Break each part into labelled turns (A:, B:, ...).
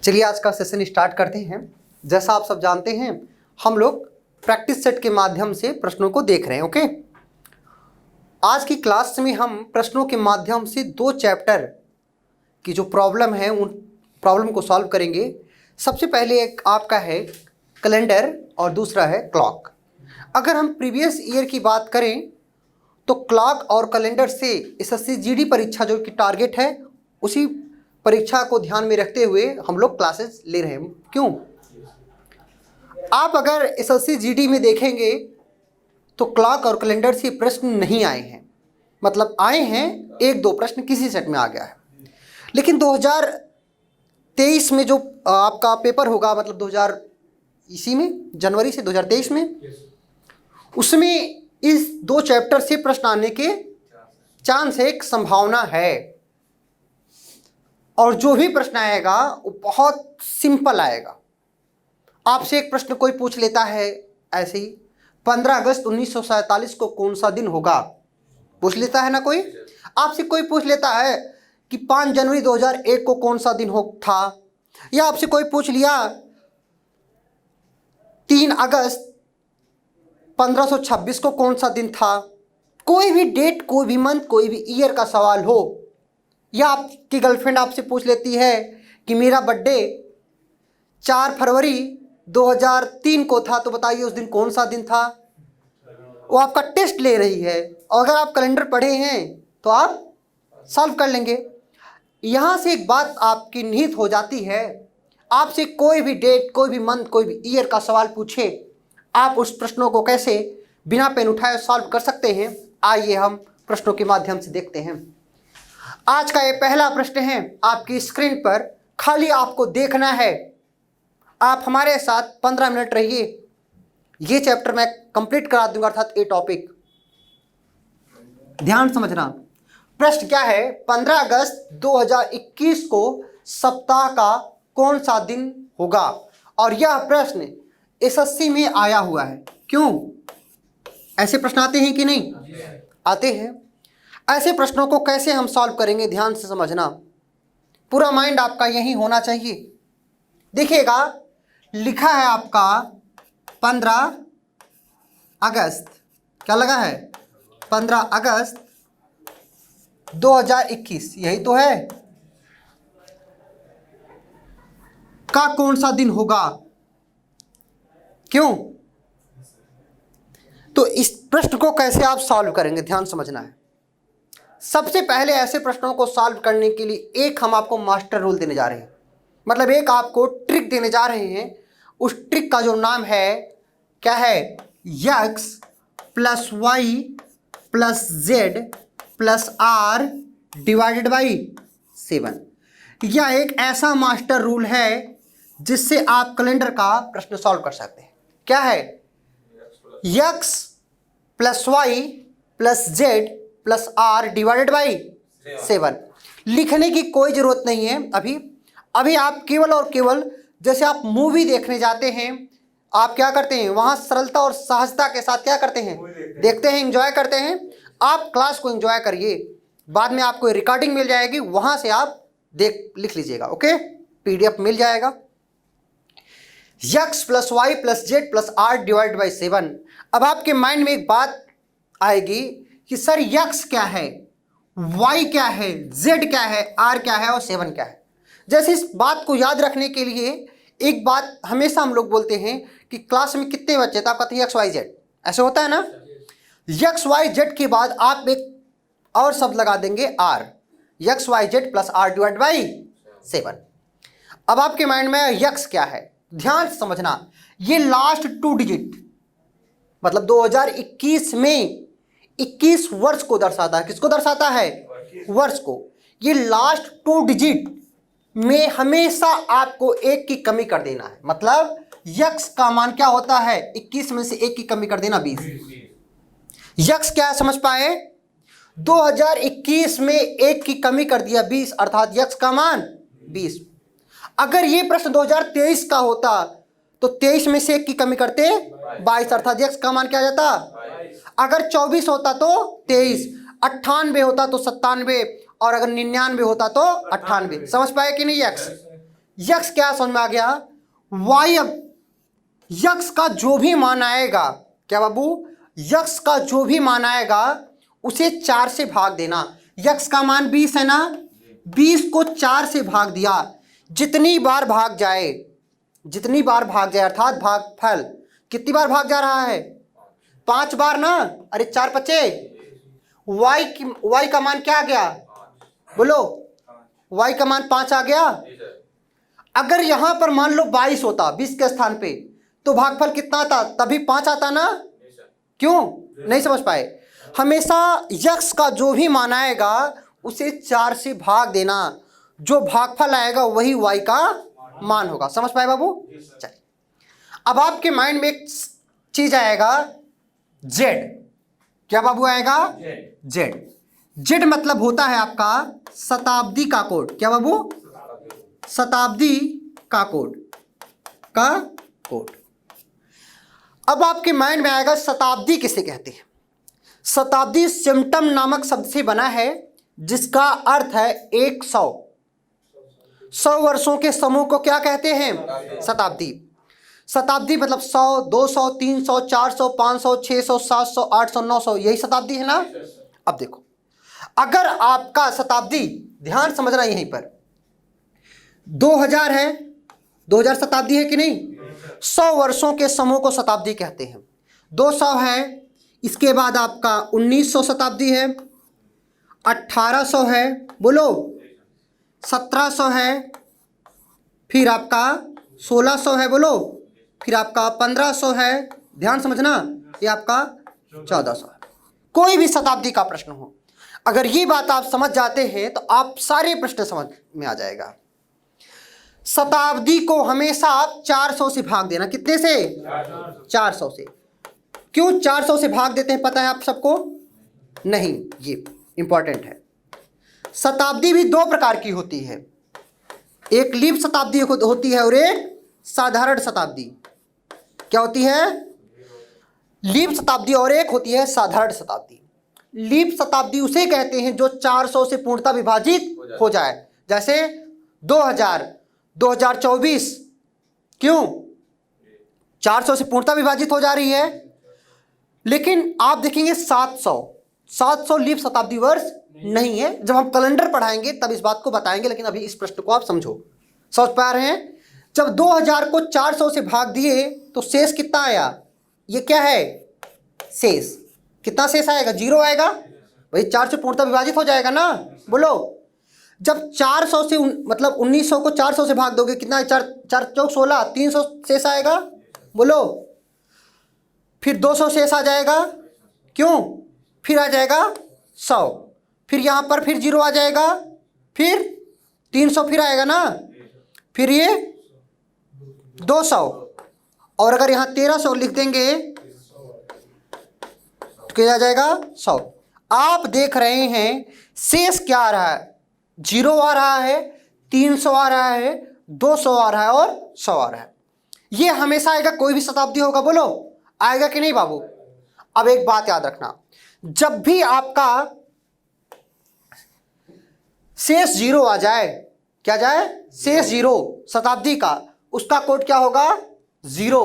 A: चलिए आज का सेशन स्टार्ट करते हैं। जैसा आप सब जानते हैं हम लोग प्रैक्टिस सेट के माध्यम से प्रश्नों को देख रहे हैं। ओके, आज की क्लास में हम प्रश्नों के माध्यम से दो चैप्टर की जो प्रॉब्लम है उन प्रॉब्लम को सॉल्व करेंगे। सबसे पहले एक आपका है कैलेंडर और दूसरा है क्लॉक। अगर हम प्रीवियस ईयर की बात करें तो क्लॉक और कैलेंडर से एसएससी जीडी परीक्षा जो कि टारगेट है उसी परीक्षा को ध्यान में रखते हुए हम लोग क्लासेस ले रहे हैं। क्यों? आप अगर एसएससी जीडी में देखेंगे तो क्लॉक और कैलेंडर से प्रश्न नहीं आए हैं, मतलब आए हैं एक दो प्रश्न किसी सेट में आ गया है, लेकिन 2023 में जो आपका पेपर होगा, मतलब 2000 इसी में जनवरी से 2023 में, उसमें इस दो चैप्टर से प्रश्न आने के चांस है, एक संभावना है। और जो भी प्रश्न आएगा वो बहुत सिंपल आएगा। आपसे एक प्रश्न कोई पूछ लेता है ऐसे ही, 15 अगस्त 1947 को कौन सा दिन होगा, पूछ लेता है ना कोई। आपसे कोई पूछ लेता है कि 5 जनवरी 2001 को कौन सा दिन हो था, या आपसे कोई पूछ लिया 3 अगस्त 1526 को कौन सा दिन था। कोई भी डेट, कोई भी मंथ, कोई भी ईयर का सवाल हो, या आपकी गर्लफ्रेंड आपसे पूछ लेती है कि मेरा बर्थडे 4 फरवरी 2003 को था, तो बताइए उस दिन कौन सा दिन था। वो आपका टेस्ट ले रही है, और अगर आप कैलेंडर पढ़े हैं तो आप सॉल्व कर लेंगे। यहाँ से एक बात आपकी निहित हो जाती है, आपसे कोई भी डेट, कोई भी मंथ, कोई भी ईयर का सवाल पूछे, आप उस प्रश्नों को कैसे बिना पेन उठाए सॉल्व कर सकते हैं। आइए हम प्रश्नों के माध्यम से देखते हैं। आज का ये पहला प्रश्न है आपकी स्क्रीन पर, खाली आपको देखना है। आप हमारे साथ 15 मिनट रहिए, ये चैप्टर मैं कंप्लीट करा दूंगा, अर्थात ये टॉपिक ध्यान समझना। प्रश्न क्या है? 15 अगस्त 2021 को सप्ताह का कौन सा दिन होगा। और यह प्रश्न एसएससी में आया हुआ है। क्यों? ऐसे प्रश्न आते हैं कि नहीं? आते हैं। ऐसे प्रश्नों को कैसे हम सॉल्व करेंगे, ध्यान से समझना, पूरा माइंड आपका यही होना चाहिए। देखिएगा, लिखा है आपका 15 अगस्त, क्या लगा है? 15 अगस्त 2021, यही तो है। का कौन सा दिन होगा? क्यों? तो इस प्रश्न को कैसे आप सॉल्व करेंगे, ध्यान समझना है। सबसे पहले ऐसे प्रश्नों को सॉल्व करने के लिए एक हम आपको मास्टर रूल देने जा रहे हैं, मतलब एक आपको ट्रिक देने जा रहे हैं। उस ट्रिक का जो नाम है क्या है? x plus y plus z plus r divided by 7। यह एक ऐसा मास्टर रूल है जिससे आप कैलेंडर का प्रश्न सॉल्व कर सकते हैं। क्या है? x plus y plus z plus r divided by 7। लिखने की कोई जरूरत नहीं है। अभी आप केवल और केवल, जैसे आप मूवी देखने जाते हैं, आप क्या करते हैं, वहां सरलता और सहजता के साथ क्या करते हैं, देखते हैं, एंजॉय करते हैं। आप क्लास को एंजॉय करिए, बाद में आपको रिकॉर्डिंग मिल जाएगी, वहां से आप लिख लीजिएगा। ओके, पीडीएफ मिल जाएगा। x plus y plus z plus r divide by 7। अब आपके माइंड में एक बात आएगी कि सर x क्या है, y क्या है, z क्या है, r क्या है और 7 क्या है। जैसे इस बात को याद रखने के लिए एक बात हमेशा हम लोग बोलते हैं कि क्लास में कितने बच्चे, तो आप कहते हैं x y z, ऐसे होता है ना। x y z के बाद आप एक और शब्द लगा देंगे r, x y z plus r divide by 7। अब आपके माइंड में x क्या है, ध्यान से समझना। ये लास्ट 2 डिजिट, मतलब 2021 में 21 वर्ष को दर्शाता है। किसको दर्शाता है? वर्ष को। ये लास्ट 2 डिजिट में हमेशा आपको 1 की कमी कर देना है। मतलब x का मान क्या होता है? 21 में से 1 की कमी कर देना 20। x क्या समझ पाए? 2021 में 1 की कमी कर दिया 20, अर्थात x का मान 20। अगर ये प्रश्न 2023 का होता तो 23 में से 1 की कमी करते 22, अर्थात x का मान क्या आ जाता? अगर 24 होता तो 23, 98 होता तो 97, और अगर 99 होता तो 98। समझ पाए कि नहीं? x यक्स क्या समझ में आ गया? वाई, अब यक्स का जो भी मान आएगा, क्या बाबू, यक्स का जो भी मान आएगा उसे 4 से भाग देना। यक्स का मान 20 है ना, 20 को 4 से भाग दिया। जितनी बार भाग जाए, जितनी बार भाग जाए, अर्थात भागफल कितनी बार भाग जा रहा है? 5 बार ना। अरे 4 बचे, वाई का मान क्या आ गया? बोलो, वाई का मान 5 आ गया। अगर यहां पर मान लो 22 होता 20 के स्थान पे, तो भागफल कितना आता? तभी 5 आता ना। क्यों नहीं समझ पाए? हमेशा यक्स का जो भी मान आएगा उसे 4 से भाग देना, जो भागफल आएगा वही वाई का मान होगा। समझ पाए बाबू? चलिए, अब आपके माइंड में एक चीज आएगा, जेड। क्या बाबू आएगा? जेड। जेड मतलब होता है आपका शताब्दी का कोड। क्या बाबू? शताब्दी का कोड, का कोड। अब आपके माइंड में आएगा शताब्दी किसे कहते हैं? शताब्दी सिम्टम नामक शब्द से बना है, जिसका अर्थ है 100। 100 वर्षों के समूह को क्या कहते हैं? शताब्दी। शताब्दी मतलब 100, 200, 300, 400, 500, 600, 700, 800, 900, यही शताब्दी है ना। अब देखो, अगर आपका शताब्दी, ध्यान समझना यहीं पर, 2000 है, 2000 शताब्दी है कि नहीं? 100 वर्षों के समूह को शताब्दी कहते हैं। 200 है, इसके बाद आपका 1900 शताब्दी है, 1800 है, बोलो, 1700 है, फिर आपका 1600 है, बोलो, फिर आपका 1500 है, ध्यान समझना, ये आपका 1400 है। कोई भी शताब्दी का प्रश्न हो, अगर ये बात आप समझ जाते हैं तो आप सारे प्रश्न समझ में आ जाएगा। शताब्दी को हमेशा आप 400 से भाग देना। कितने से? 400 से। क्यों 400 से भाग देते हैं पता है आप सबको? नहीं, ये इंपॉर्टेंट है। शताब्दी भी 2 प्रकार की होती है, एक लीप शताब्दी होती है और एक साधारण शताब्दी। क्या होती है? लीप शताब्दी, और एक होती है साधारण शताब्दी। लीप शताब्दी उसे कहते हैं जो 400 से पूर्णतः विभाजित हो जाए, जैसे 2000, 2024। क्यों? 400 से पूर्णतः विभाजित हो जा रही है। लेकिन आप देखेंगे 700 लीप शताब्दी वर्ष नहीं है। जब हम कैलेंडर पढ़ाएंगे तब इस बात को बताएंगे, लेकिन अभी इस प्रश्न को आप समझो। समझ पा रहे हैं? जब 2000 को 400 से भाग दिए तो शेष कितना आया? ये क्या है? शेष। कितना शेष आएगा? 0 आएगा। वही 4 से पूर्णतः विभाजित हो जाएगा ना। बोलो, जब 400 से मतलब 1900 को 400 से भाग दोगे, कितना है? 4 चौक 16, 300 शेष आएगा। बोलो, फिर 200 शेष आ जाएगा। क्यों? फिर आ जाएगा 100, फिर यहाँ पर फिर 0 आ जाएगा, फिर 300 फिर आएगा ना, फिर ये 200, और अगर यहाँ 1300 लिख देंगे तो क्या आ जाएगा? 100। आप देख रहे हैं शेष क्या आ रहा है? 0 आ रहा है, 300 आ रहा है, 200 आ रहा है और 100 आ रहा है। ये हमेशा आएगा, कोई भी शताब्दी होगा। बोलो, आएगा कि नहीं बाबू? अब एक बात याद रखना, जब भी आपका शेष 0 आ जाए, क्या जाए? शेष 0 शताब्दी का, उसका कोड क्या होगा? 0।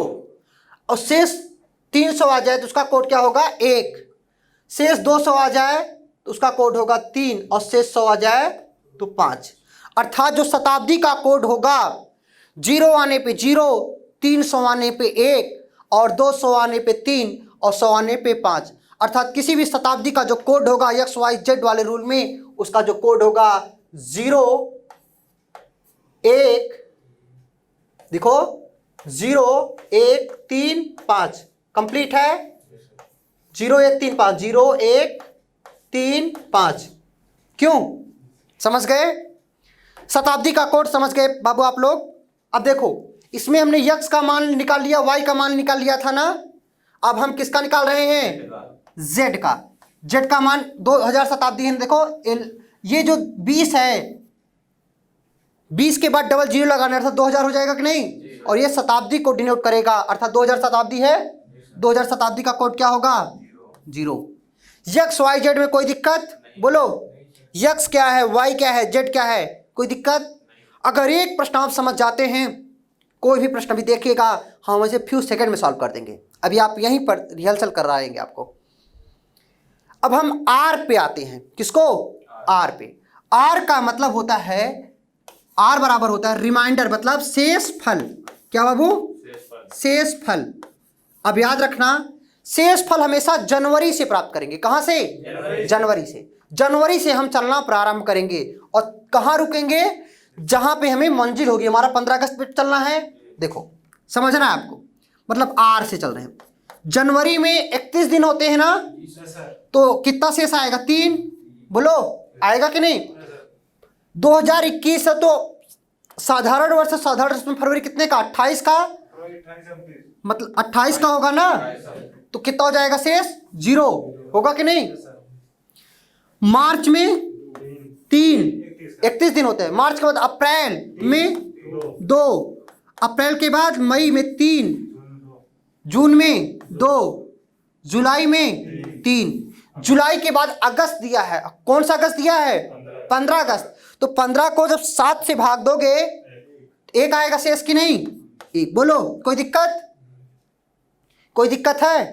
A: और शेष 300 आ जाए तो उसका कोड क्या होगा? 1। शेष 200 आ जाए तो उसका कोड होगा 3, और शेष 100 आ जाए तो 5। अर्थात जो शताब्दी का कोड होगा, 0 आने पे 0, 300 आने पे 1, और 200 आने पे 3, और 100 आने पे 5। अर्थात किसी भी शताब्दी का जो कोड होगा XYZ वाले रूल में, उसका जो कोड होगा 0, 1, देखो 0, 1, 3, 5। कंप्लीट है? 0, 1, 3, 5, 0, 1, 3, 5। क्यों? समझ गए? शताब्दी का कोड समझ गए बाबू आप लोग? अब देखो, इसमें हमने यक्स का मान निकाल लिया, वाई का मान निकाल लिया था ना। अब हम किसका निकाल रहे हैं? जेड का। जेड का मान 2000 शताब्दी है। देखो ये जो 20 है, 20 के बाद डबल 0 लगाना, अर्थात 2000 हो जाएगा कि नहीं? और ये शताब्दी को डिनोट करेगा, अर्थात 2000 शताब्दी है। 2000 शताब्दी का कोड क्या होगा? 0। यक्स वाई जेड में कोई दिक्कत? बोलो, यक्स क्या है, वाई क्या है, जेड क्या है? कोई दिक्कत? अगर एक प्रश्न आप समझ जाते हैं, कोई भी प्रश्न भी देखिएगा हम इसे फ्यू सेकंड में सॉल्व कर देंगे। अभी आप यहीं पर रिहर्सल कर रहेंगे आपको। अब हम आर पे आते हैं। किसको? आर पे। आर का मतलब होता है, आर बराबर होता है रिमाइंडर, मतलब शेष फल। क्या बाबू? शेष फल। अब याद रखना, शेष फल हमेशा जनवरी से प्राप्त करेंगे। कहां से? जनवरी से। जनवरी से हम चलना प्रारंभ करेंगे और कहां रुकेंगे? जहां पे हमें मंजिल होगी। हमारा 15 अगस्त पे चलना है। देखो समझना है आपको, मतलब आर से चल रहे हैं। जनवरी में 31 दिन होते हैं ना, तो कितना शेष आएगा? 3। बोलो आएगा कि नहीं? 2021 है तो साधारण वर्ष, साधारण वर्ष में फरवरी कितने का? 28 का, मतलब 28 का होगा ना, तो कितना हो जाएगा शेष? 0 होगा कि नहीं? मार्च में 3, 31 दिन होते हैं। मार्च के बाद अप्रैल में 2, अप्रैल के बाद मई में 3, जून में 2, जुलाई में 3, जुलाई के बाद अगस्त दिया है। कौन सा अगस्त दिया है? 15 अगस्त। तो 15 को जब 7 से भाग दोगे, 1 आएगा शेष कि नहीं? 1। बोलो कोई दिक्कत? कोई दिक्कत है?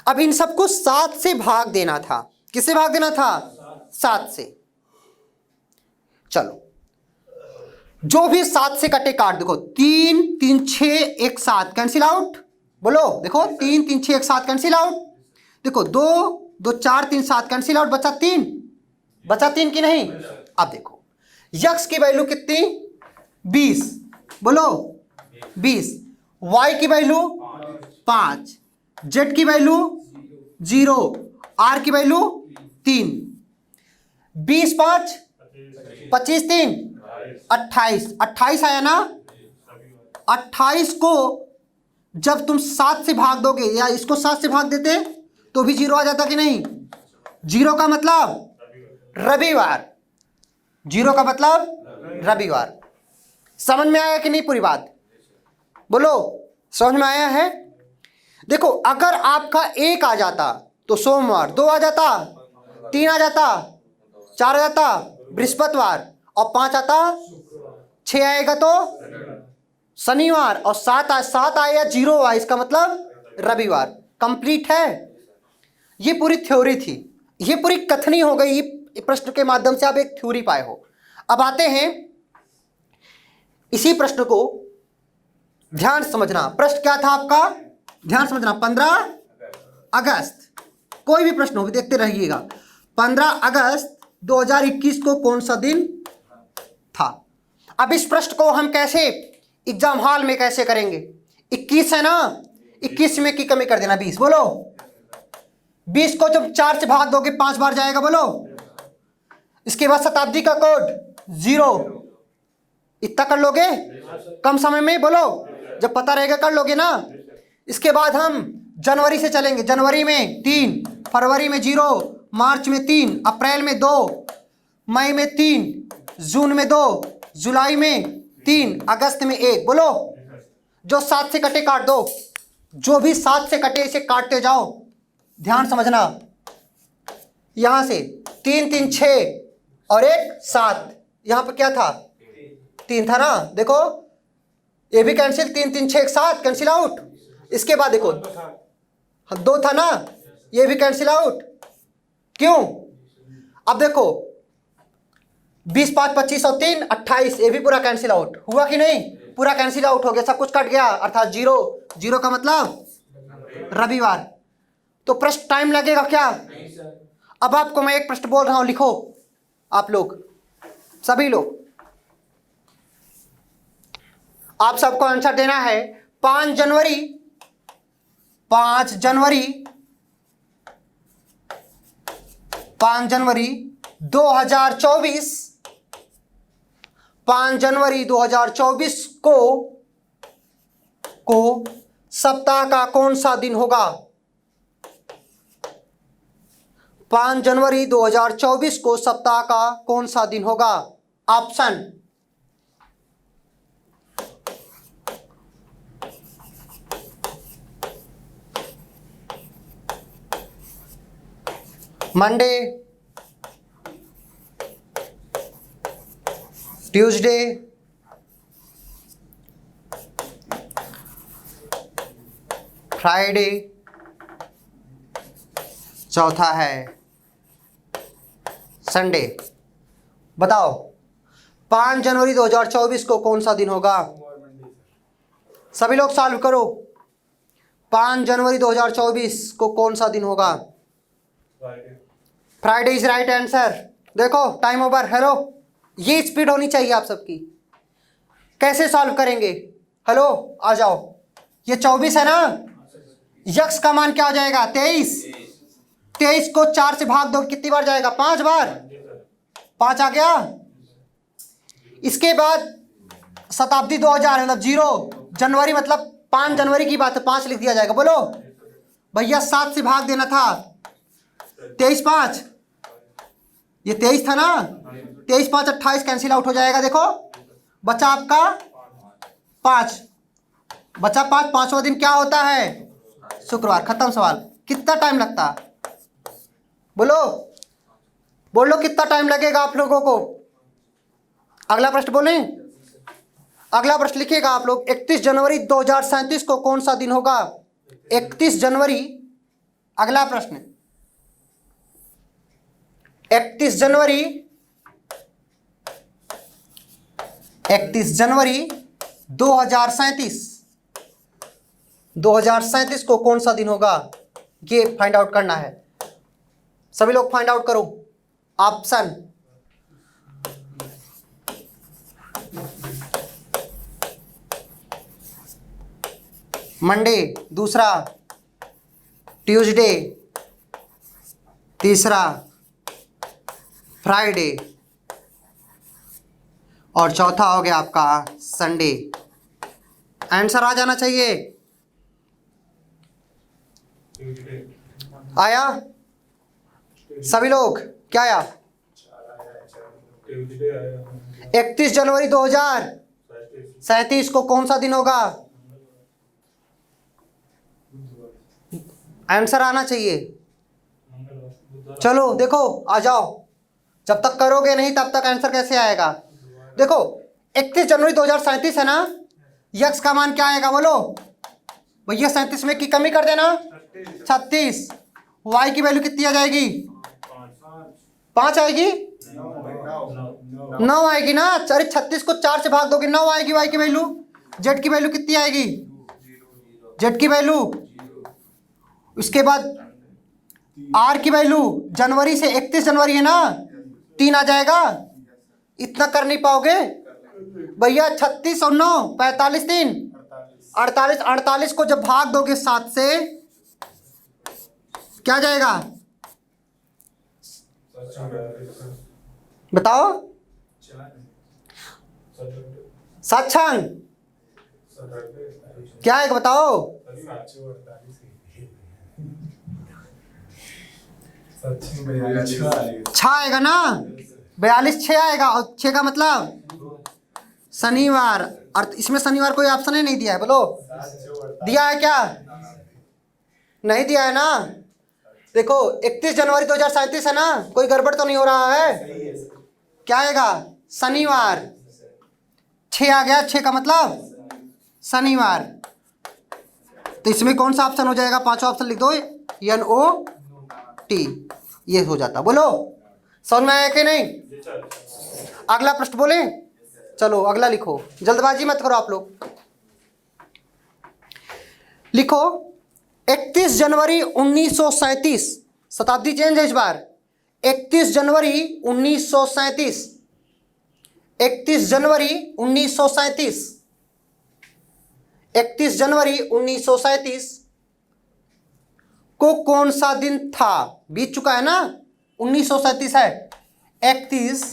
A: अब इन सबको 7 से भाग देना था। किससे भाग देना था? 7 से। चलो, जो भी 7 से कटे काट। देखो 3, 3, 6, 1, 7 कैंसिल आउट। बोलो देखो 3, 3, 6, 1, 7 कैंसिल आउट। देखो 2, 2, 4, 3, 7 कैंसिल आउट। बचा 3। बचा 3 की नहीं? अब देखो यक्स की वैल्यू कितनी? 20। बोलो 20। वाई की वैल्यू 5, जेड की वैल्यू 0, आर की वैल्यू 3। 20, 5, 25, 3, 28। 28 आया ना? 28 को जब तुम 7 से भाग दोगे, या इसको 7 से भाग देते तो भी 0 आ जाता कि नहीं? 0 का मतलब रविवार। 0 का मतलब रविवार। समझ में आया कि नहीं पूरी बात? बोलो समझ में आया है? देखो अगर आपका 1 आ जाता तो सोमवार, 2 आ जाता, 3 आ जाता, 4 आ जाता बृहस्पतिवार, और 5 आता, 6 आएगा तो शनिवार, और 7 आया 0 आया, इसका मतलब रविवार। कंप्लीट है। ये पूरी थ्योरी थी, ये पूरी कथनी हो गई। ये प्रश्न के माध्यम से आप एक थ्योरी पाए हो। अब आते हैं इसी प्रश्न को, ध्यान समझना। प्रश्न क्या था आपका? ध्यान समझना। 15 अगस्त, कोई भी प्रश्न हो देखते रहिएगा। 15 अगस्त 2021 को कौन सा दिन था? अब इस प्रश्न को हम कैसे एग्जाम हॉल में कैसे करेंगे? 21 है ना, 21 में की कमी कर देना 20। बोलो 20 को जब 4 से भाग दोगे 5 बार जाएगा। बोलो इसके बाद शताब्दी का कोड 0। इतना कर लोगे कम समय में? बोलो जब पता रहेगा कर लोगे ना। इसके बाद हम जनवरी से चलेंगे। जनवरी में 3, फरवरी में 0, मार्च में 3, अप्रैल में 2, मई में 3, जून में 2, जुलाई में 3, अगस्त में 1। बोलो जो 7 से कटे काट दो। जो भी 7 से कटे इसे काटते जाओ। ध्यान समझना, यहां से 3, 3, 6 और 1, 7। यहां पर क्या था? 3 था ना। देखो ये भी कैंसिल, 3, 3, 6, 1, 7 कैंसिल आउट। इसके बाद देखो 2 था ना, ये भी कैंसिल आउट। क्यों? अब देखो 20, 5, 25 और 3, 28, ये भी पूरा कैंसिल आउट हुआ कि नहीं? पूरा कैंसिल आउट हो गया, सब कुछ कट गया, अर्थात 0। 0 का मतलब रविवार। तो प्रश्न टाइम लगेगा क्या? अब आपको मैं एक प्रश्न बोल रहा हूं, लिखो आप लोग, सभी लोग। आप सबको आंसर देना है। 5 जनवरी 5 जनवरी 5 जनवरी 2024 5 जनवरी 2024 को सप्ताह का कौन सा दिन होगा? 5 जनवरी 2024 को सप्ताह का कौन सा दिन होगा? ऑप्शन मंडे, ट्यूसडे, फ्राइडे, चौथा है संडे। बताओ 5 जनवरी 2024 को कौन सा दिन होगा? सभी लोग सॉल्व करो। 5 जनवरी 2024 को कौन सा दिन होगा? Friday is right answer. देखो टाइम ओवर। हेलो, ये स्पीड होनी चाहिए आप सबकी। कैसे सॉल्व करेंगे? हेलो आ जाओ। ये 24 है ना, यक्स का मान क्या हो जाएगा? 23। 23 को 4 से भाग दो, कितनी बार जाएगा? 5 बार। 5 आ गया। इसके बाद शताब्दी 2000 मतलब 0 जनवरी मतलब 5 जनवरी की बात है, 5 लिख दिया जाएगा। बोलो भैया 7 से भाग देना था। 23 5, ये 23 था ना, 23 5 28 कैंसिल आउट हो जाएगा। देखो बचा आपका 5, बचा 5। 5वां दिन क्या होता है? शुक्रवार। खत्म सवाल। कितना टाइम लगता? बोलो बोलो कितना टाइम लगेगा आप लोगों को? अगला प्रश्न बोलें। अगला प्रश्न लिखिएगा आप लोग। 31 जनवरी 2037 को कौन सा दिन होगा? 31 जनवरी। अगला प्रश्न 31 जनवरी 2037 को कौन सा दिन होगा? ये फाइंड आउट करना है। सभी लोग फाइंड आउट करो। ऑप्शन मंडे, दूसरा ट्यूसडे, तीसरा फ्राइडे और चौथा हो गया आपका संडे। आंसर आ जाना चाहिए। आया सभी लोग? क्या आया? 31 जनवरी 2037 को कौन सा दिन होगा? आंसर आना चाहिए। चलो देखो आ जाओ। जब तक करोगे नहीं तब तक आंसर कैसे आएगा? देखो 31 जनवरी 2037 है ना, यक्स का मान क्या आएगा? बोलो भैया 37 में की कमी कर देना 36। वाई की वैल्यू कितनी आ जाएगी? 5 आएगी? 9 आएगी ना। अरे 36 को 4 से भाग दोगे 9 आएगी वाई की वैल्यू। जेड की वैल्यू कितनी आएगी? जेड की वैल्यू, उसके बाद आर की वैल्यू जनवरी से 31 जनवरी है ना, 3 आ जाएगा। इतना कर नहीं पाओगे भैया। 36 और 9 45 3 48। 48 को जब भाग दोगे 7 से क्या जाएगा? बताओ। 7 छंग क्या है बताओ? 6 आएगा ना। 42 6 आएगा और 6 का मतलब शनिवार। और इसमें शनिवार कोई ऑप्शन ही नहीं दिया है। बोलो दिया है क्या? नहीं दिया है ना। देखो 31 जनवरी 2037 है ना, कोई गड़बड़ तो नहीं हो रहा है? क्या आएगा? शनिवार। 6 आ गया। 6 का मतलब शनिवार। तो इसमें कौन सा ऑप्शन हो जाएगा? 5वां ऑप्शन लिख दो, NOT। ये हो जाता। बोलो समझ में आया कि नहीं? अगला प्रश्न बोले। चलो अगला लिखो, जल्दबाजी मत करो आप लोग। लिखो 31 जनवरी 1937। शताब्दी चेंज है इस बार। 31 जनवरी 1937। 31 जनवरी 1937। 31 जनवरी 1937 को कौन सा दिन था? बीत चुका है ना, 1937 है। 31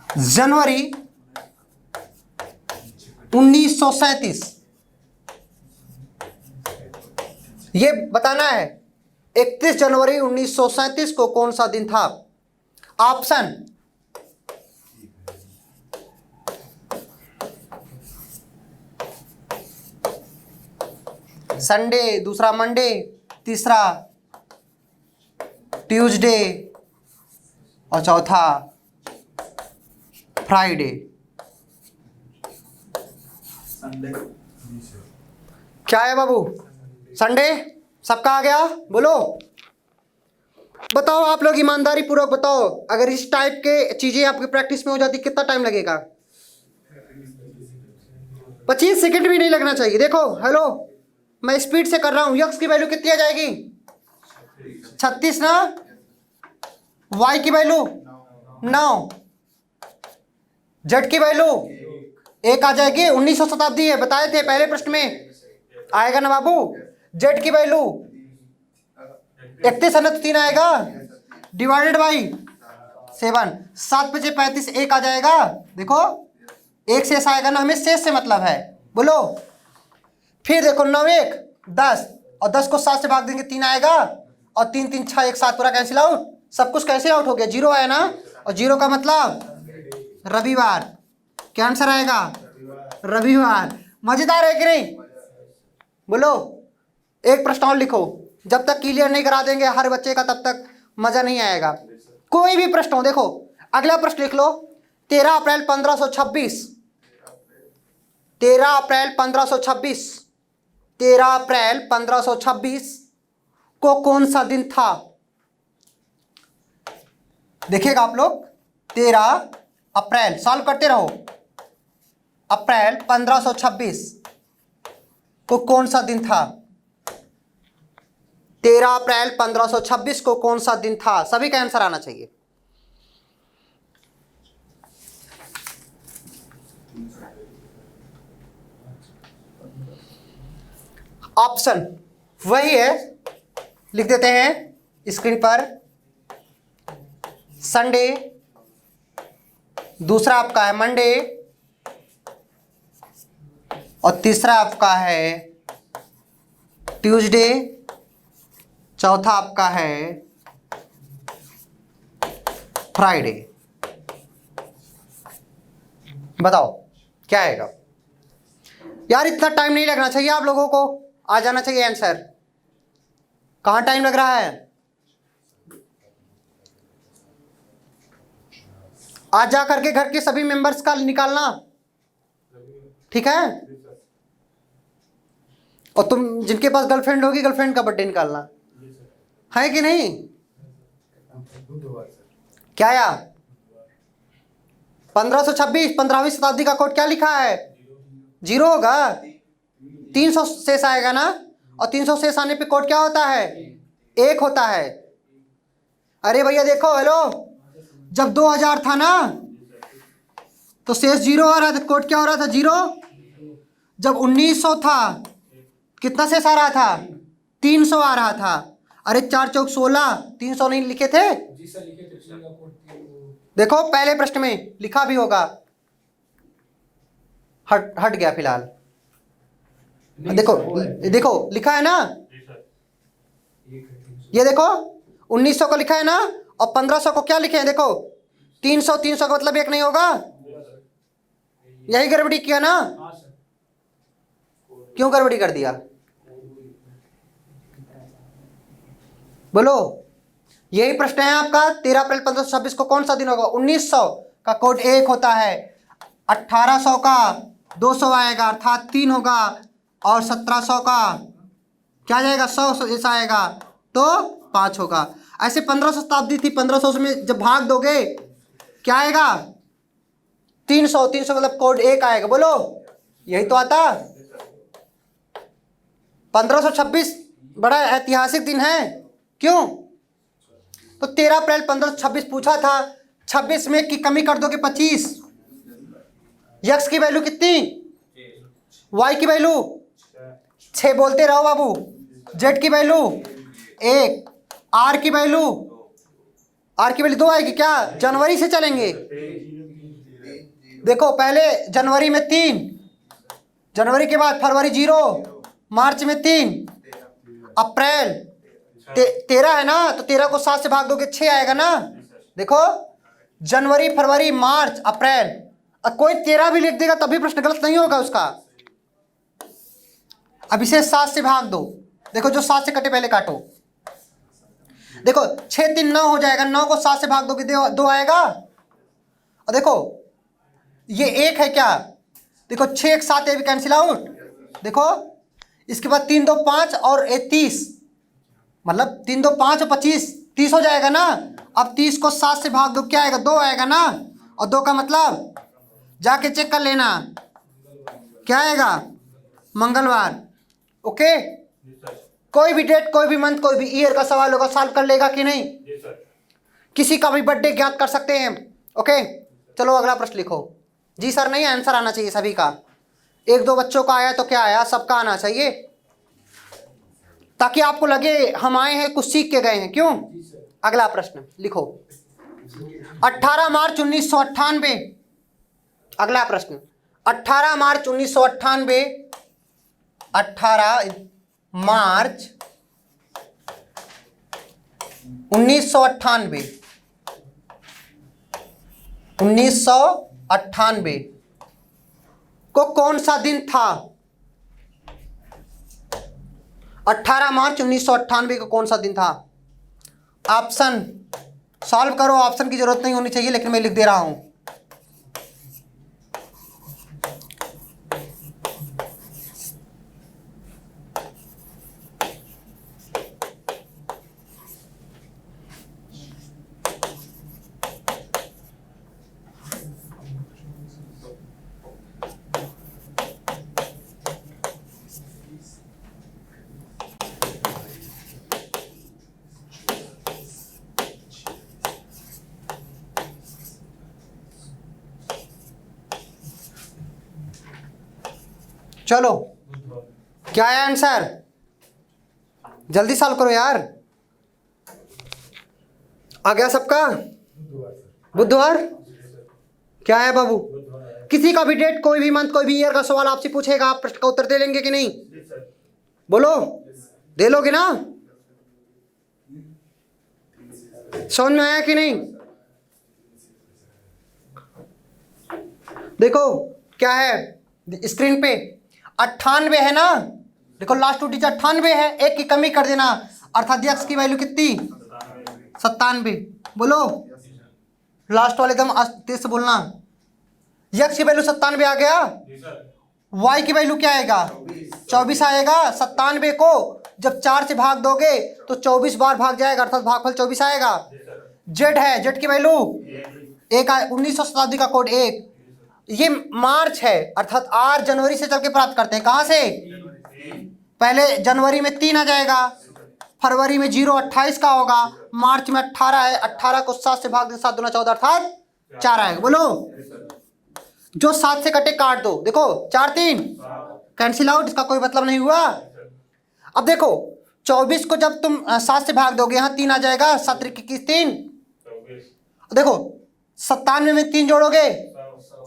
A: जनवरी 1937 ये बताना है। 31 जनवरी 1937 को कौन सा दिन था? ऑप्शन संडे, दूसरा मंडे, तीसरा ट्यूसडे और चौथा फ्राइडे। क्या है बाबू? संडे सबका आ गया? बोलो, बताओ आप लोग ईमानदारी पूर्वक बताओ, अगर इस टाइप के चीजें आपकी प्रैक्टिस में हो जाती कितना टाइम लगेगा? 25 सेकंड भी नहीं लगना चाहिए। देखो, हेलो, मैं स्पीड से कर रहा हूं। यक्स की वैल्यू कितनी आ जाएगी? 36 ना। वाई की वैल्यू 9, जेड की वैल्यू 1 आ जाएगी। 1900 शताब्दी है, बताए थे पहले प्रश्न में, आएगा ना बाबू? जेड की वैल्यू 31 है ना, तो 3 आएगा, डिवाइडेड बाई 7। 7 × 35, 1 आ जाएगा। देखो, 1 शेष आएगा ना, हमें शेष से मतलब है। बोलो, फिर देखो 9 1 10, और 10 को 7 से भाग देंगे 3 आएगा, और 3 3 6 1 7 पूरा कैंसिल आउट, सब कुछ कैंसिल आउट हो गया, 0 आया ना। और 0 का मतलब रविवार। क्या आंसर आएगा? रविवार। मजेदार है कि नहीं? बोलो, एक प्रश्न और लिखो, जब तक क्लियर नहीं करा देंगे हर बच्चे का तब तक मजा नहीं आएगा। कोई भी प्रश्न हो, देखो अगला प्रश्न लिख लो। 13 अप्रैल 1526, 13 अप्रैल 1526, 13 अप्रैल 1526 को कौन सा दिन था? देखिएगा आप लोग, 13 अप्रैल, सॉल्व करते रहो। अप्रैल 1526 को कौन सा दिन था? 13 अप्रैल 1526 को कौन सा दिन था? सभी का आंसर आना चाहिए। ऑप्शन वही है, लिख देते हैं स्क्रीन पर। संडे, दूसरा आपका है मंडे, और तीसरा आपका है ट्यूसडे, चौथा आपका है फ्राइडे। बताओ क्या आएगा? यार इतना टाइम नहीं लगना चाहिए, आप लोगों को आ जाना चाहिए आंसर। कहां टाइम लग रहा है? आज जा करके घर के सभी मेंबर्स का निकालना, ठीक है? और तुम जिनके पास गर्लफ्रेंड होगी, गर्लफ्रेंड का बर्थडे निकालना है कि नहीं? क्या यार? 1526, 15वीं शताब्दी का कोड क्या लिखा है? 0 होगा। 300 शेष आएगा ना, और 300 शेष आने पे कोड क्या होता है? 1 होता है। अरे भैया देखो, हेलो, जब 2000 था ना तो शेष 0 आ रहा था, कोड क्या हो रहा था? 0। जब 1900 था कितना शेष आ रहा था? 300 आ रहा था। अरे 4 चौक 16, 300 नहीं लिखे थे? देखो पहले प्रश्न में लिखा भी होगा, हट गया फिलहाल। देखो देखो लिखा है ना, ये देखो 1900 को लिखा है ना, और 1500 को क्या लिखे हैं? देखो 300, 300 का मतलब 1 नहीं होगा? यही गड़बड़ी किया ना? क्यों गड़बड़ी कर दिया? बोलो, यही प्रश्न है आपका। 13 अप्रैल 1526 को कौन सा दिन होगा? 1900 का कोड 1 होता है, 1800 का 200 आएगा अर्थात 3 होगा, और 1700 का क्या आ जाएगा? 100 जैसा आएगा तो 5 होगा। ऐसे 1500 शताब्दी थी, 1500 में जब भाग दोगे क्या आएगा? 300, 300 मतलब कोड 1 आएगा। बोलो, यही तो आता। 1526 बड़ा ऐतिहासिक दिन है। क्यों? तो 13 अप्रैल 1526 पूछा था, 26 में की कमी कर दोगे 25। यक्स की वैल्यू कितनी? वाई की वैल्यू 6, बोलते रहो बाबू। जेड की वैल्यू 1, आर की वैल्यू 2 आएगी। क्या जनवरी से चलेंगे? देखो पहले जनवरी में 3, जनवरी के बाद फरवरी 0, मार्च में 3, अप्रैल 13 है ना, तो 13 को 7 से भाग दोगे 6 आएगा ना। देखो जनवरी, फरवरी, मार्च, अप्रैल। अब कोई 13 भी लिख देगा तभी प्रश्न गलत नहीं होगा उसका। अब इसे 7 से भाग दो। देखो जो 7 से कटे पहले काटो। देखो 6 3 9 हो जाएगा, 9 को 7 से भाग दोगे 2 आएगा। और देखो ये 1 है क्या? देखो 6 1 7 कैंसिल आउट। देखो इसके बाद 3 2 5 और 30, मतलब 3 2 5 और 25, 30 हो जाएगा ना। अब 30 को 7 से भाग दो, क्या आएगा? 2 आएगा ना। और 2 का मतलब जाके चेक कर लेना, क्या आएगा? मंगलवार। ओके, कोई भी डेट, कोई भी मंथ, कोई भी ईयर का सवाल होगा, सॉल्व कर लेगा कि नहीं? किसी का भी बर्थडे ज्ञात कर सकते हैं। ओके, चलो अगला प्रश्न लिखो। जी सर नहीं, आंसर आना चाहिए सभी का। 1 2 बच्चों का आया तो क्या आया? सबका आना चाहिए, ताकि आपको लगे हम आए हैं कुछ सीख के गए हैं। क्यों? अगला प्रश्न लिखो। 18 मार्च 1998। अगला प्रश्न 18 मार्च 1998। 18 मार्च 1998। 1998 को कौन सा दिन था? 18 मार्च 1998 को कौन सा दिन था? ऑप्शन सॉल्व करो। ऑप्शन की जरूरत नहीं होनी चाहिए, लेकिन मैं लिख दे रहा हूं। चलो, क्या है आंसर? जल्दी सॉल्व करो यार। आ गया सबका? बुधवार। क्या है बाबू? किसी का भी डेट, कोई भी मंथ, कोई भी ईयर का सवाल आपसे पूछेगा, आप प्रश्न का उत्तर दे लेंगे कि नहीं? बोलो, दे लोगे ना? समझ में आया कि नहीं? देखो क्या है स्क्रीन पे, 98 है ना। देखो लास्ट 2 डिजिट 98 है, एक की कमी कर देना, अर्थात x की वैल्यू कितनी? 97। बोलो, लास्ट वाले एकदम तेज से बोलना। x की वैल्यू 97 आ गया। y की वैल्यू क्या आएगा? 24 आएगा। 97 को जब 4 से भाग दोगे तो 24 बार भाग जाएगा, अर्थात भागफल 24 आएगा। z है, z की वैल्यू 1, 1900 शताब्दी का कोड 1। ये मार्च है, अर्थात r जनवरी से चल के प्राप्त करते हैं। कहां से? पहले जनवरी में 3 आ जाएगा, फरवरी में 0 28 का होगा, मार्च में 18 है, 18 को 7 से भाग दे, 7 दूना 14 अर्थात 4 आएगा। बोलो, जो 7 से कटे काट दो। देखो 4 3 कैंसिल आउट, इसका कोई मतलब नहीं हुआ। अब देखो 24 को जब तुम 7 से भाग दोगे, यहाँ 3 आ जाएगा, 7 21 3। देखो 97 में 3 जोड़ोगे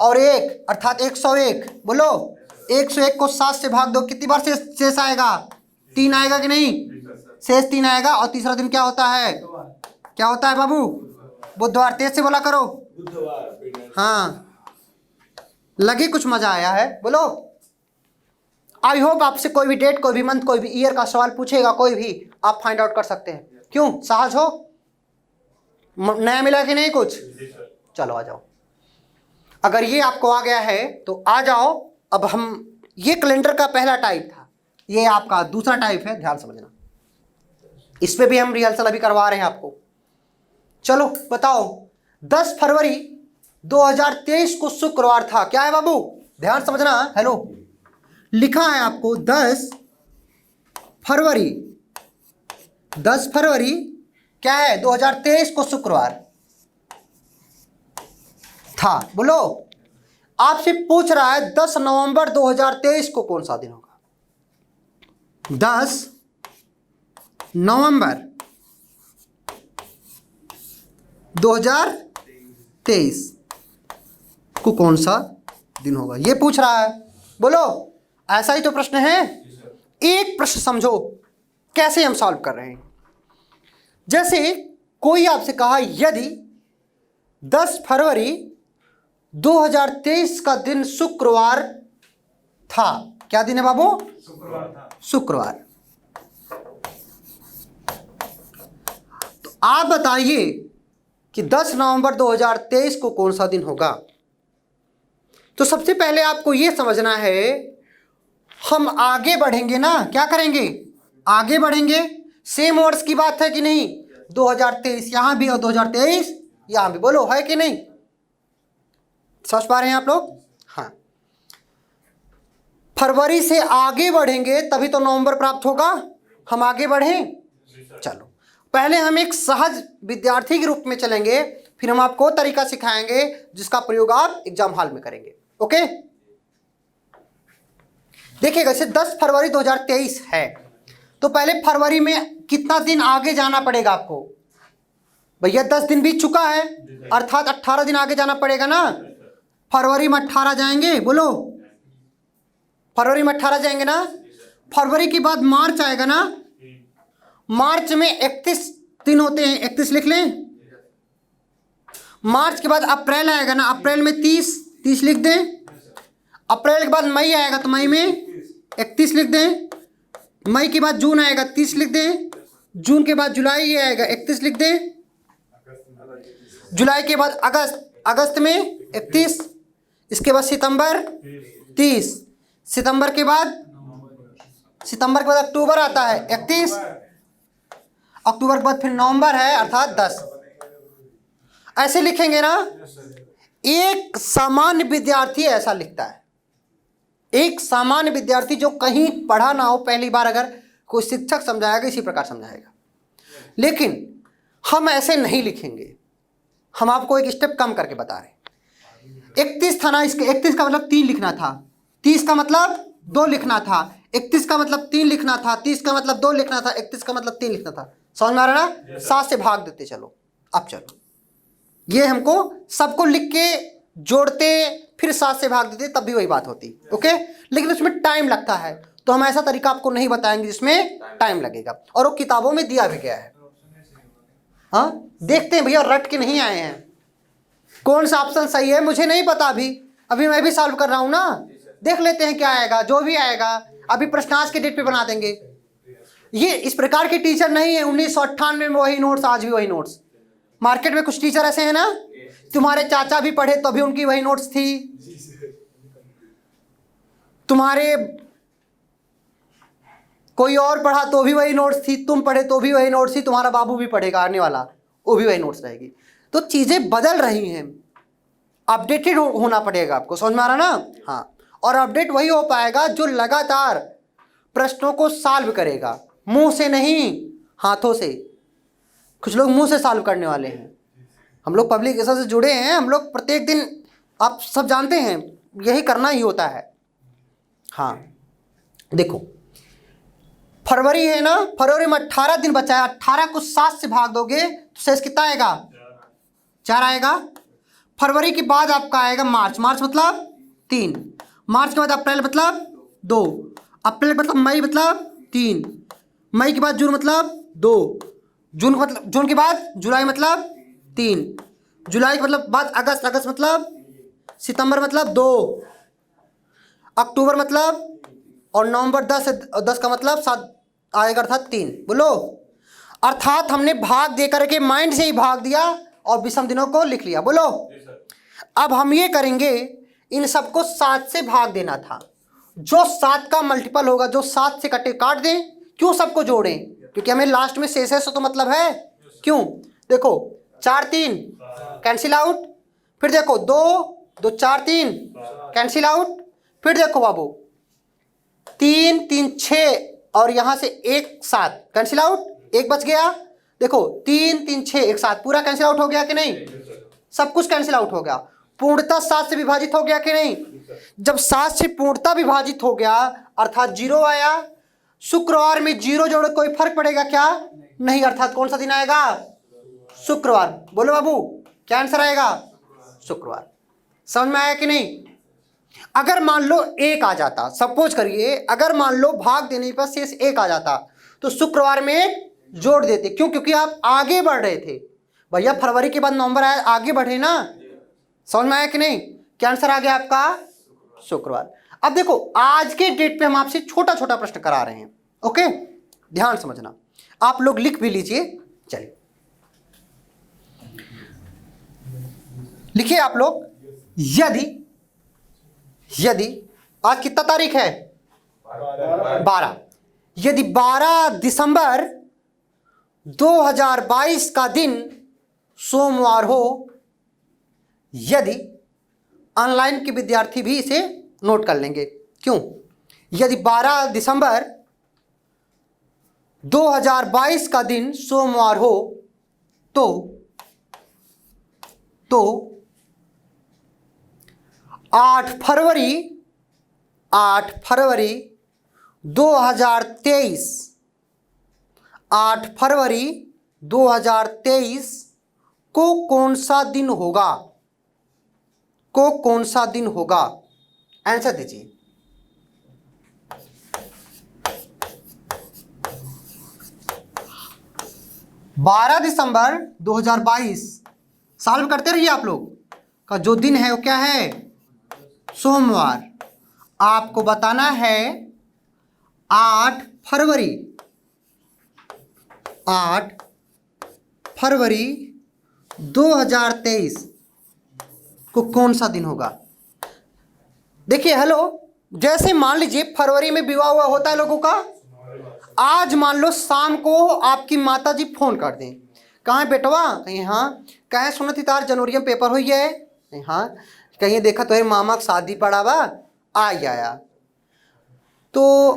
A: और 1 अर्थात 101। बोलो, 101 को 7 से भाग दो, कितनी बार शेष आएगा? 3 आएगा कि नहीं? शेष 3 आएगा। और तीसरा दिन क्या होता है? क्या होता है बाबू? बुधवार। तेज से बोला करो। हाँ, लगे कुछ मजा आया है? बोलो, आई होप आपसे कोई भी डेट, कोई भी मंथ, कोई भी ईयर का सवाल पूछेगा, कोई भी, आप फाइंड आउट कर सकते हैं। क्यों? सहज हो? नया मिला कि नहीं कुछ? चलो आ जाओ। अगर ये आपको आ गया है तो आ जाओ। अब हम, ये कैलेंडर का पहला टाइप था, ये आपका दूसरा टाइप है, ध्यान समझना। इस पे भी हम रिहर्सल अभी करवा रहे हैं आपको। चलो बताओ, 10 फरवरी 2023 को शुक्रवार था। क्या है बाबू? ध्यान समझना। हेलो, लिखा है आपको 10 फरवरी। 10 फरवरी क्या है? 2023 को शुक्रवार था। बोलो, आपसे पूछ रहा है 10 नवंबर 2023 को कौन सा दिन होगा? 10 नवंबर 2023 को कौन सा दिन होगा, ये पूछ रहा है। बोलो, ऐसा ही तो प्रश्न है। एक प्रश्न समझो कैसे हम सॉल्व कर रहे हैं। जैसे कोई आपसे कहा यदि 10 फरवरी 2023 का दिन शुक्रवार था। क्या दिन है बाबू? शुक्रवार था। शुक्रवार। तो आप बताइए कि 10 नवंबर 2023 को कौन सा दिन होगा। तो सबसे पहले आपको यह समझना है, हम आगे बढ़ेंगे ना, क्या करेंगे, आगे बढ़ेंगे। सेम वर्ष की बात है कि नहीं, 2023 यहां भी और 2023 यहां भी, बोलो है कि नहीं, समझ पा रहे हैं आप लोग। हाँ, फरवरी से आगे बढ़ेंगे तभी तो नवंबर प्राप्त होगा, हम आगे बढ़ें। चलो पहले हम एक सहज विद्यार्थी के रूप में चलेंगे, फिर हम आपको तरीका सिखाएंगे जिसका प्रयोग आप एग्जाम हॉल में करेंगे। ओके, देखिएगा जैसे 10 फरवरी 2023 है, तो पहले फरवरी में कितना दिन आगे जाना पड़ेगा आपको, भैया 10 दिन बीत चुका है, अर्थात 18 दिन आगे जाना पड़ेगा ना। फरवरी में 18 जाएंगे, बोलो फरवरी में 18 जाएंगे ना। फरवरी के बाद मार्च आएगा ना, मार्च में 31 दिन होते हैं, 31 लिख लें। मार्च के बाद अप्रैल आएगा ना, अप्रैल में 30 लिख दें। अप्रैल के बाद मई आएगा तो मई में 31 लिख दें। मई के बाद जून आएगा 30 लिख दें। जून के बाद जुलाई आएगा 31 लिख दें। जुलाई के बाद अगस्त में 31, इसके बाद सितंबर 30, सितंबर के बाद अक्टूबर आता है 31, अक्टूबर के बाद फिर नवंबर है अर्थात 10। ऐसे लिखेंगे ना। एक सामान्य विद्यार्थी ऐसा लिखता है, एक सामान्य विद्यार्थी जो कहीं पढ़ा ना हो, पहली बार अगर कोई शिक्षक समझाएगा इसी प्रकार समझाएगा। लेकिन हम ऐसे नहीं लिखेंगे, हम आपको एक स्टेप कम करके बता रहे हैं। 31 था ना, इसके 31 का मतलब 3 लिखना था, 30 का मतलब 2 लिखना था, 31 का मतलब 3 लिखना था, 30 का मतलब 2 लिखना था, 31 का मतलब 3 लिखना था। समझ में आ रहा ना। 7 से भाग देते चलो। अब चलो ये हमको सबको लिख के जोड़ते फिर 7 से भाग देते तब भी वही बात होती। ओके, लेकिन उसमें टाइम लगता है, तो हम ऐसा तरीका आपको नहीं बताएंगे जिसमें टाइम लगेगा, और वो किताबों में दिया भी गया है। हाँ, देखते हैं भैया, रट के नहीं आए हैं। कौन सा ऑप्शन सही है मुझे नहीं पता, अभी मैं भी सॉल्व कर रहा हूं ना। देख लेते हैं क्या आएगा, जो भी आएगा अभी प्रश्नांश के डेट पे बना देंगे। ये इस प्रकार के टीचर नहीं है। 1998 में वही नोट्स, आज भी वही नोट्स। मार्केट में कुछ टीचर ऐसे हैं ना, तुम्हारे चाचा भी पढ़े तो भी उनकी वही नोट्स थी, तुम्हारे कोई और पढ़ा तो भी वही नोट्स थी, तुम पढ़े तो भी वही नोट्स थी, तुम्हारा बाबू भी पढ़ेगा आने वाला, वो भी वही नोट्स रहेगी। तो चीजें बदल रही हैं, अपडेटेड होना पड़ेगा आपको। समझ में आ रहा ना। हाँ, और अपडेट वही हो पाएगा जो लगातार प्रश्नों को सॉल्व करेगा, मुंह से नहीं हाथों से। कुछ लोग मुंह से सॉल्व करने वाले हैं। हम लोग पब्लिकेशन से जुड़े हैं, हम लोग प्रत्येक दिन, आप सब जानते हैं, यही करना ही होता है। हाँ देखो, फरवरी है ना, फरवरी में 18 दिन बचा है, 18 को 7 से भाग दोगे तो शेष कितना आएगा, 4 आएगा। फरवरी के बाद आपका आएगा मार्च, मार्च मतलब 3, मार्च के बाद अप्रैल मतलब 2, अप्रैल मतलब मई मतलब 3, मई के बाद जून मतलब 2, जून के बाद जुलाई मतलब 3, जुलाई के मतलब बाद अगस्त, अगस्त मतलब सितंबर मतलब 2, अक्टूबर मतलब, और नवंबर 10 का मतलब 7 आएगा अर्थात 3। बोलो, अर्थात हमने भाग दे करके माइंड से ही भाग दिया और विषम दिनों को लिख लिया। बोलो, अब हम ये करेंगे, इन सबको 7 से भाग देना था। जो 7 का मल्टीपल होगा, जो 7 से काट दें। क्यों सबको जोड़ें, क्योंकि हमें लास्ट में शेष है तो मतलब है। क्यों, देखो 4 3 कैंसिल आउट, फिर देखो 2 2 4 3 कैंसिल आउट, फिर देखो बाबू 3 3 6 और यहां से 1 7 कैंसिल आउट, 1 बच गया। देखो 3 3 6 1 7 पूरा कैंसिल आउट हो गया कि नहीं, सब कुछ कैंसिल आउट हो गया। पूर्णतः 7 से विभाजित हो गया कि नहीं। जब 7 से पूर्णतः विभाजित हो गया अर्थात 0 आया। शुक्रवार में 0 जोड़े कोई फर्क पड़ेगा क्या, नहीं, अर्थात कौन सा दिन आएगा, शुक्रवार। बोलो बाबू, क्या आंसर आएगा, शुक्रवार। समझ में आया कि नहीं। अगर मान लो 1 आ जाता, सपोज करिए, अगर मान लो भाग देने पर शेष 1 आ जाता तो शुक्रवार में 1 जोड़ देते। क्यों, क्योंकि आप आगे बढ़ रहे थे भैया, फरवरी के बाद नवंबर आया, आगे बढ़े ना। समझ में आया कि नहीं। क्या आंसर आ गया आपका, शुक्रवार। अब देखो, आज के डेट पे हम आपसे छोटा छोटा प्रश्न करा रहे हैं। ओके, ध्यान समझना, आप लोग लिख भी लीजिए। चलिए लिखिए आप लोग। यदि आज कितना तारीख है, 12। यदि 12 दिसंबर 2022 का दिन सोमवार हो, यदि ऑनलाइन के विद्यार्थी भी इसे नोट कर लेंगे, क्यों? यदि 12 दिसंबर 2022 का दिन सोमवार हो तो 8 फरवरी 2023 8 फरवरी 2023 को कौन सा दिन होगा? आंसर दीजिए। बारह दिसंबर 2022 सॉल्व करते रहिए। आप लोग का जो दिन है वो क्या है? सोमवार। आपको बताना है 8 फरवरी 2023 को कौन सा दिन होगा? देखिए, हेलो, जैसे मान लीजिए फरवरी में विवाह हुआ होता है लोगों का। आज मान लो शाम को आपकी माताजी फोन कर दें, कहाँ बेटवा? कहीं हाँ। कहें सुनत तार जनवरी में पेपर हुई है? कहीं हाँ। कहीं देखा तो मामा की शादी पड़ा बा, आया। तो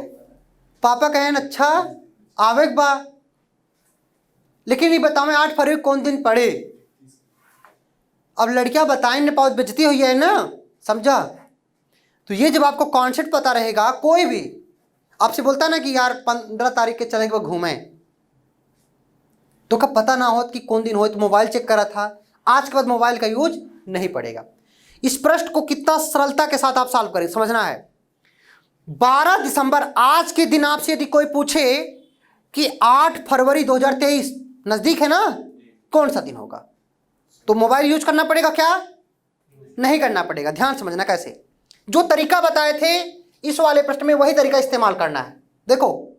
A: पापा कहें अच्छा आवेग बा, लेकिन ये बताओ 8 फरवरी कौन दिन पड़े? अब लड़कियां बताएं न पाओ, बेइज्जती हुई है ना, समझा? तो ये जब आपको कॉन्सेप्ट पता रहेगा, कोई भी आपसे बोलता ना कि यार 15 तारीख के चलेंगे वो घूमें, तो कब पता ना हो कि कौन दिन हो, तो मोबाइल चेक करा था। आज के बाद मोबाइल का यूज नहीं पड़ेगा। इस प्रश्न को कितना सरलता के साथ आप सॉल्व करें, समझना है। 12 दिसंबर आज के दिन आपसे यदि कोई पूछे कि 8 फरवरी 2023 नजदीक है ना, कौन सा दिन होगा, तो मोबाइल यूज करना पड़ेगा क्या? नहीं करना पड़ेगा। ध्यान समझना कैसे। जो तरीका बताए थे इस वाले प्रश्न में वही तरीका इस्तेमाल करना है। देखो,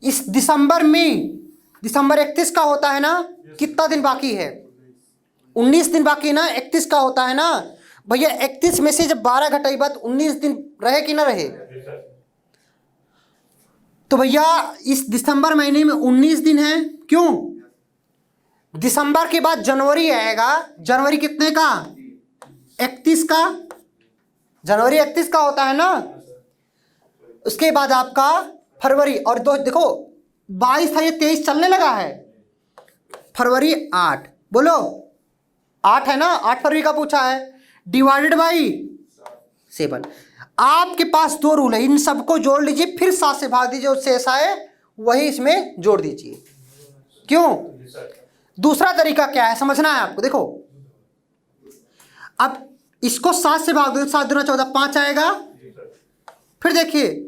A: इस दिसंबर 31 का होता है ना, कितना दिन बाकी है? 19 दिन बाकी ना, 31 का होता है ना भैया। 31 में से जब 12 घटाई बात 19 दिन रहे कि ना रहे? तो भैया इस दिसंबर महीने में 19 दिन है। क्यों? दिसंबर के बाद जनवरी आएगा। जनवरी कितने का? 31 का। जनवरी 31 का होता है ना। उसके बाद आपका फरवरी, और दो देखो 22 था, ये 23 चलने लगा है। फरवरी 8, बोलो 8 है ना, 8 फरवरी का पूछा है, डिवाइडेड बाई 7। आपके पास 2 रूल है, इन सबको जोड़ लीजिए, फिर 7 से भाग दीजिए, उससे ऐसा है वही इसमें जोड़ दीजिए। क्यों? दूसरा तरीका क्या है समझना है आपको। देखो, अब इसको 7 से भाग दो, 7 दूना 14, 5 आएगा। फिर देखिए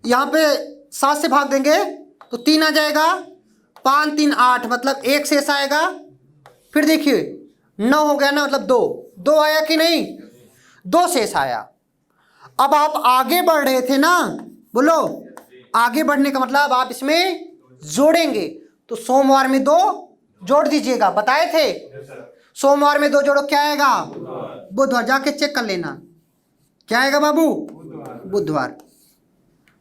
A: यहां पे 7 से भाग देंगे तो 3 आ जाएगा, 5 3 8, मतलब 1 शेष आएगा। फिर देखिए 9 हो गया ना, मतलब 2 आया कि नहीं? 2 शेष आया। अब आप आगे बढ़ रहे थे ना, बोलो आगे बढ़ने का मतलब आप इसमें जोड़ेंगे, तो सोमवार में 2 जोड़ दीजिएगा, बताए थे। सोमवार में 2 जोड़ो, क्या आएगा? बुधवार। जाके चेक कर लेना क्या आएगा बाबू? बुधवार।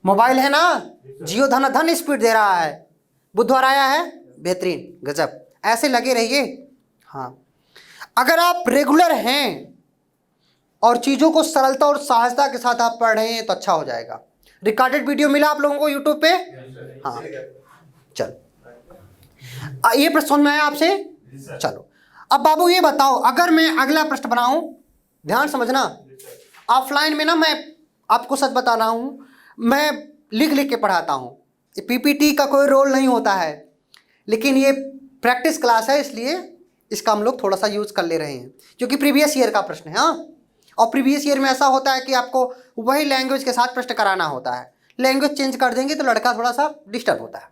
A: मोबाइल है ना, जियो धन स्पीड दे रहा है। बुधवार आया है, बेहतरीन, गजब। ऐसे लगे रहिए। हाँ, अगर आप रेगुलर हैं और चीज़ों को सरलता और सहजता के साथ आप पढ़ रहे हैं तो अच्छा हो जाएगा। रिकॉर्डेड वीडियो मिला आप लोगों को यूट्यूब पे? हाँ, चल ये प्रश्न समझ में आया आपसे? चलो अब बाबू ये बताओ, अगर मैं अगला प्रश्न बनाऊं, ध्यान समझना। ऑफलाइन में ना मैं आपको सच बता रहा हूं, मैं लिख लिख के पढ़ाता हूं। ये पीपीटी का कोई रोल नहीं होता है, लेकिन ये प्रैक्टिस क्लास है, इसलिए इसका हम लोग थोड़ा सा यूज़ कर ले रहे हैं, क्योंकि प्रीवियस ईयर का प्रश्न है। हाँ, और प्रीवियस ईयर में ऐसा होता है कि आपको वही लैंग्वेज के साथ प्रश्न कराना होता है। लैंग्वेज चेंज कर देंगे तो लड़का थोड़ा सा डिस्टर्ब होता है।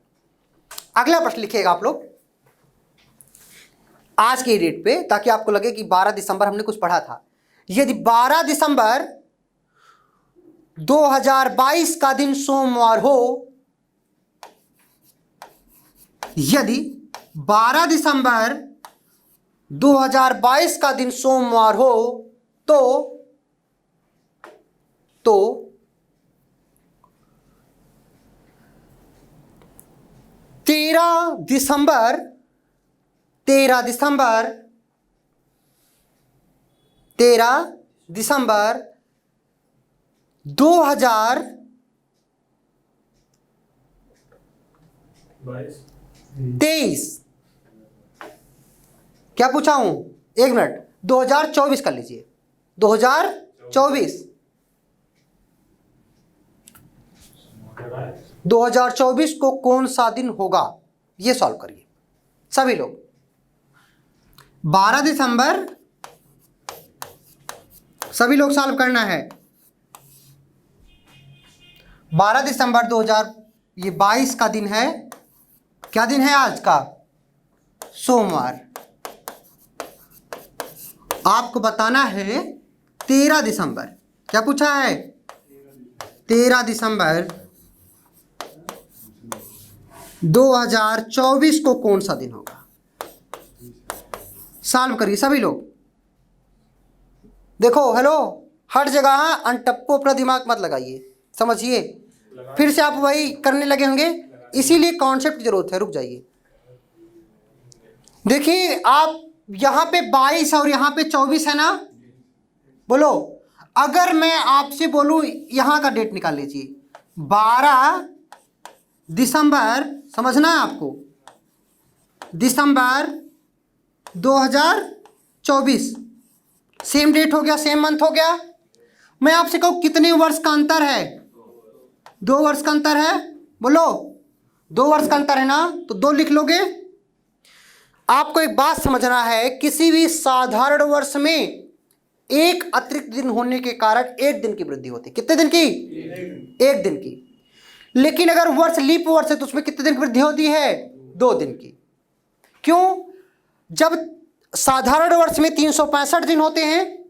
A: अगला प्रश्न लिखिएगा आप लोग आज की डेट पे, ताकि आपको लगे कि 12 दिसंबर हमने कुछ पढ़ा था। यदि 12 दिसंबर 2022 का दिन सोमवार हो, यदि 12 दिसंबर 2022 का दिन सोमवार हो तो 13 दिसंबर 2023। क्या पूछा हूं? एक मिनट, 2024 कर लीजिए, 2024। 2024 को कौन सा दिन होगा, ये सॉल्व करिए सभी लोग। 12 दिसंबर, सभी लोग सॉल्व करना है। 12 दिसंबर 2022 का दिन है। क्या दिन है आज का? सोमवार। आपको बताना है 13 दिसंबर। क्या पूछा है? 13 दिसंबर 2024 को कौन सा दिन होगा? सॉल्व करिए सभी लोग। देखो, हेलो, हर जगह अनटप्पो अपना दिमाग मत लगाइए, समझिए। फिर से आप वही करने लगे होंगे, इसीलिए कॉन्सेप्ट की जरूरत है। रुक जाइए। देखिए, आप यहां पे 22 और यहां पे 24 है ना। बोलो, अगर मैं आपसे बोलूं यहां का डेट निकाल लीजिए, 12 दिसंबर, समझना है आपको, दिसंबर 2024, सेम डेट हो गया, सेम मंथ हो गया। मैं आपसे कहूं कितने वर्ष का अंतर है? 2 वर्ष का अंतर है। बोलो, 2 वर्ष का अंतर है ना, तो 2 लिख लोगे। आपको एक बात समझना है, किसी भी साधारण वर्ष में एक अतिरिक्त दिन होने के कारण 1 दिन की वृद्धि होती है। कितने दिन की? 1 दिन की। लेकिन अगर वर्ष लीप वर्ष है तो उसमें कितने दिन की वृद्धि होती है? 2 दिन की। क्यों? जब साधारण वर्ष में 365 दिन होते हैं,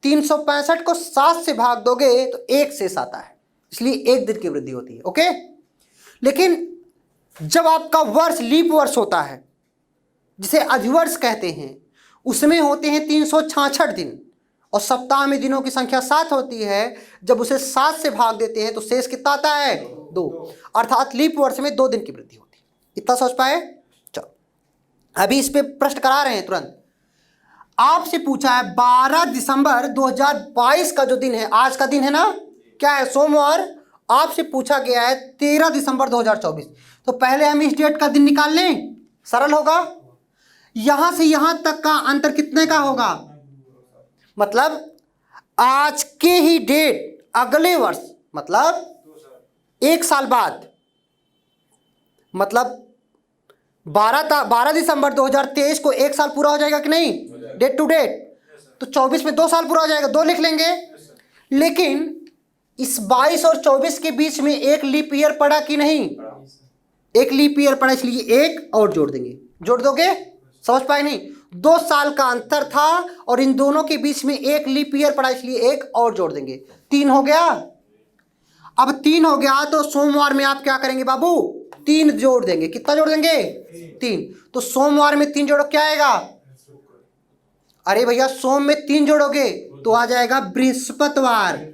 A: 365 को 7 से भाग दोगे तो 1 शेष आता है, इसलिए 1 दिन की वृद्धि होती है। ओके। लेकिन जब आपका वर्ष लीप वर्ष होता है, जिसे अधिवर्ष कहते हैं, उसमें होते हैं 366 दिन और सप्ताह में दिनों की संख्या 7 होती है। जब उसे 7 से भाग देते हैं तो शेष कितना आता है? 2। अर्थात लीप वर्ष में 2 दिन की वृद्धि होती है। इतना सोच पाए? चलो, अभी इस पे प्रश्न करा रहे हैं तुरंत। आपसे पूछा है 12 दिसंबर 2022 का जो दिन है, आज का दिन है ना, क्या है? सोमवार। आपसे पूछा गया है 13 दिसंबर 2024। तो पहले हम इस डेट का दिन निकाल लें, सरल होगा। यहां से यहां तक का अंतर कितने का होगा? मतलब आज के ही डेट अगले वर्ष, मतलब 1 साल बाद, मतलब 12 दिसंबर 2023 को 1 साल पूरा हो जाएगा कि नहीं, डेट टू डेट। तो 24 में 2 साल पूरा हो जाएगा, 2 लिख लेंगे। लेकिन इस 22 और 24 के बीच में एक लीप ईयर पड़ा कि नहीं? एक लीप ईयर पड़ा, इसलिए 1 और जोड़ देंगे। जोड़ दोगे? समझ पाए नहीं? 2 साल का अंतर था और इन दोनों के बीच में एक लीप ईयर पड़ा, इसलिए 1 और जोड़ देंगे। 3 हो गया। अब 3 हो गया तो सोमवार में आप क्या करेंगे बाबू? 3 जोड़ देंगे। कितना जोड़ देंगे? 3। तो सोमवार में 3 जोड़ो, क्या आएगा? अरे भैया, सोम में 3 जोड़ोगे तो आ जाएगा बृहस्पतिवार।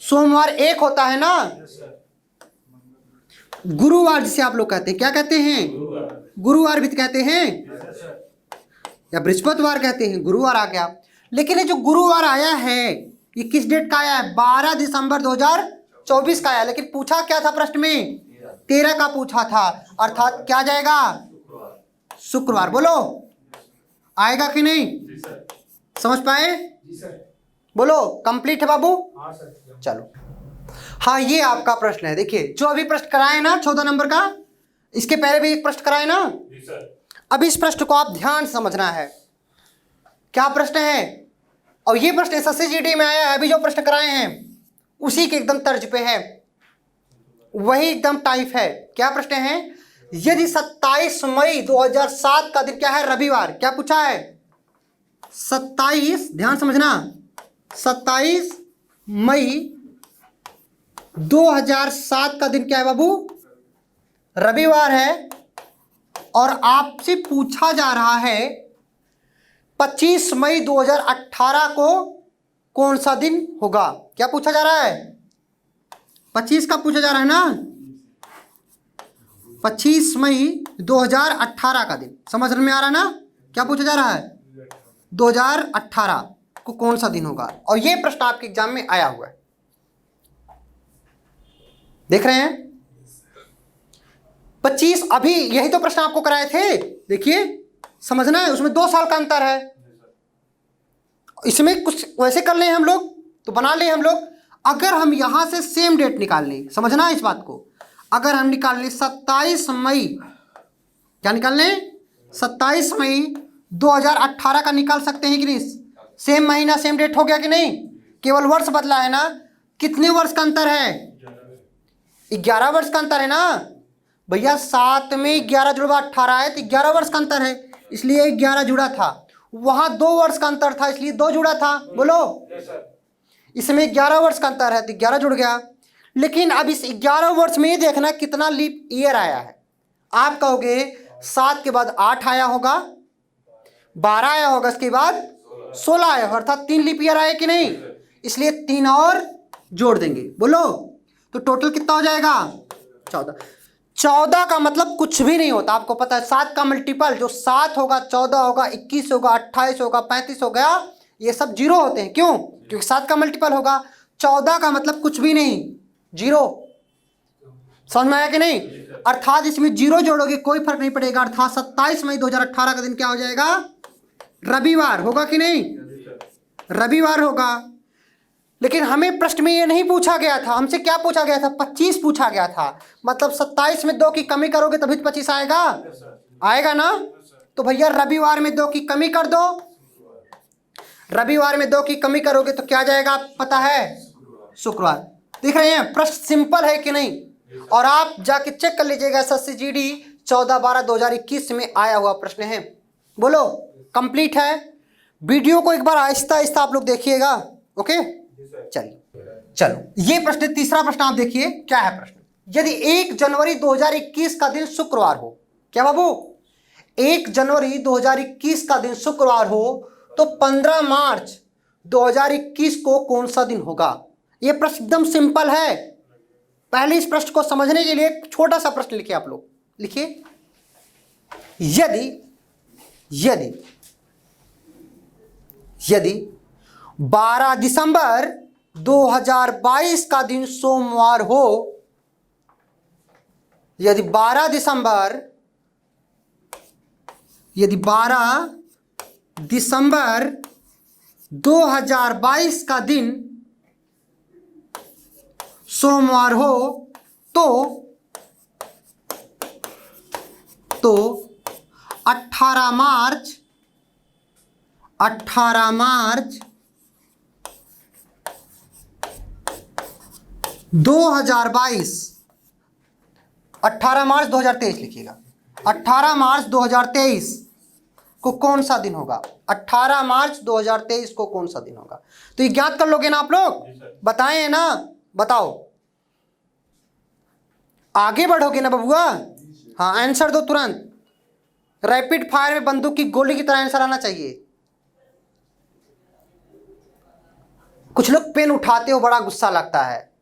A: सोमवार 1 होता है ना। गुरुवार जिसे आप लोग कहते हैं, क्या कहते हैं? गुरुवार भी कहते हैं या बृहस्पतिवार कहते हैं। गुरुवार आ गया। लेकिन ये जो गुरुवार आया है, ये किस डेट का आया है? 12 दिसंबर 2024 का आया। लेकिन पूछा क्या था प्रश्न में? 13 का पूछा था। अर्थात क्या जाएगा? शुक्रवार। बोलो, आएगा कि नहीं? समझ पाए? बोलो, कंप्लीट है बाबू? चलो, हाँ, ये आपका प्रश्न है। देखिए, जो अभी प्रश्न कराए ना 14 नंबर का, इसके पहले भी एक प्रश्न कराए ना। अब इस प्रश्न को आप ध्यान से समझना है। क्या प्रश्न है? और ये प्रश्न SSCGD में आया है। अभी जो प्रश्न कराए हैं उसी के एकदम तर्ज पे है, वही एकदम टाइप है। क्या प्रश्न है? यदि 27 मई 2007 का दिन क्या है? रविवार। क्या पूछा है? 27, ध्यान समझना, 27 मई 2007 का दिन क्या है बाबू? रविवार है। और आपसे पूछा जा रहा है 25 मई 2018 को कौन सा दिन होगा? क्या पूछा जा रहा है? 25 का पूछा जा रहा है ना। 25 मई 2018 का दिन, समझ में आ रहा ना क्या पूछा जा रहा है? 2018 को कौन सा दिन होगा? और ये प्रश्न आपके एग्जाम में आया हुआ है, देख रहे हैं 25, अभी यही तो प्रश्न आपको कराए थे, देखिए समझना है, उसमें 2 साल का अंतर है। इसमें कुछ वैसे कर लें हम लोग, तो बना लें हम लोग, अगर हम यहां से सेम डेट निकाल लें, समझना है इस बात को, अगर हम निकाल लें 27 मई, क्या निकाल लें? 27 मई 2018 का निकाल सकते हैं कि नहीं? सेम महीना सेम डेट हो गया कि नहीं? केवल वर्ष बदला है ना। कितने वर्ष का अंतर है? 11 वर्ष का अंतर है ना भैया। 7 में 11 जुड़ा 18 है, तो 11 वर्ष का अंतर है, इसलिए 11 जुड़ा था। वहां 2 वर्ष का अंतर था, इसलिए 2 जुड़ा था। बोलो, इसमें 11 वर्ष का अंतर है तो 11 जुड़ गया। लेकिन अब इस 11 वर्ष में ये देखना कितना लीप ईयर आया है। आप कहोगे 7 के बाद 8 आया होगा, 12 आया होगा, इसके बाद 16 आया होगा, अर्थात 3 लीप ईयर आए कि नहीं, इसलिए 3 और जोड़ देंगे। बोलो, तो टोटल कितना हो जाएगा? 14। 14 का मतलब कुछ भी नहीं होता, आपको पता है। 7 का मल्टीपल जो 7 होगा, 14 होगा, 21 होगा, 28 होगा, 35 हो गया, ये सब जीरो होते हैं। क्यों? क्योंकि 7 का मल्टीपल होगा। 14 का मतलब कुछ भी नहीं, जीरो। समझ में आया कि नहीं? अर्थात इसमें जीरो जोड़ोगे कोई फर्क नहीं पड़ेगा। अर्थात 27 मई 2018 का दिन क्या हो जाएगा? रविवार होगा कि नहीं? रविवार होगा। लेकिन हमें प्रश्न में ये नहीं पूछा गया था, हमसे क्या पूछा गया था? 25 पूछा गया था। मतलब 27 में 2 की कमी करोगे तभी तो 25 आएगा, आएगा ना। तो भैया रविवार में 2 की कमी कर दो, रविवार में 2 की कमी करोगे तो क्या जाएगा पता है? शुक्रवार। देख रहे हैं प्रश्न सिंपल है कि नहीं? और आप जाके चेक कर लीजिएगा, SSCGD 14/12/2021 में आया हुआ प्रश्न है। बोलो, कंप्लीट है। वीडियो को एक बार आहिस्ता आहिस्ता आप लोग देखिएगा। ओके, चलिए चलो, ये प्रश्न, तीसरा प्रश्न आप देखिए क्या है प्रश्न। यदि 1 जनवरी 2021 का दिन शुक्रवार हो, क्या बाबू? 1 जनवरी 2021 का दिन शुक्रवार हो तो 15 मार्च 2021 को कौन सा दिन होगा? यह प्रश्न एकदम सिंपल है। पहले इस प्रश्न को समझने के लिए एक छोटा सा प्रश्न लिखिए आप लोग। लिखिए, यदि 12 दिसंबर 2022 का दिन सोमवार हो, यदि 12 दिसंबर 2022 का दिन सोमवार हो तो 18 मार्च 2022, 18 मार्च 2023 लिखिएगा। 18 मार्च 2023 को कौन सा दिन होगा? 18 मार्च 2023 को कौन सा दिन होगा? तो ये ज्ञात कर लोगे ना आप लोग? बताएं ना, बताओ। आगे बढ़ोगे ना बबुआ? हाँ, आंसर दो तुरंत। रैपिड फायर में बंदूक की गोली की तरह आंसर आना चाहिए। कुछ लोग पेन उठाते हो, बड़ा गुस्सा लगता है।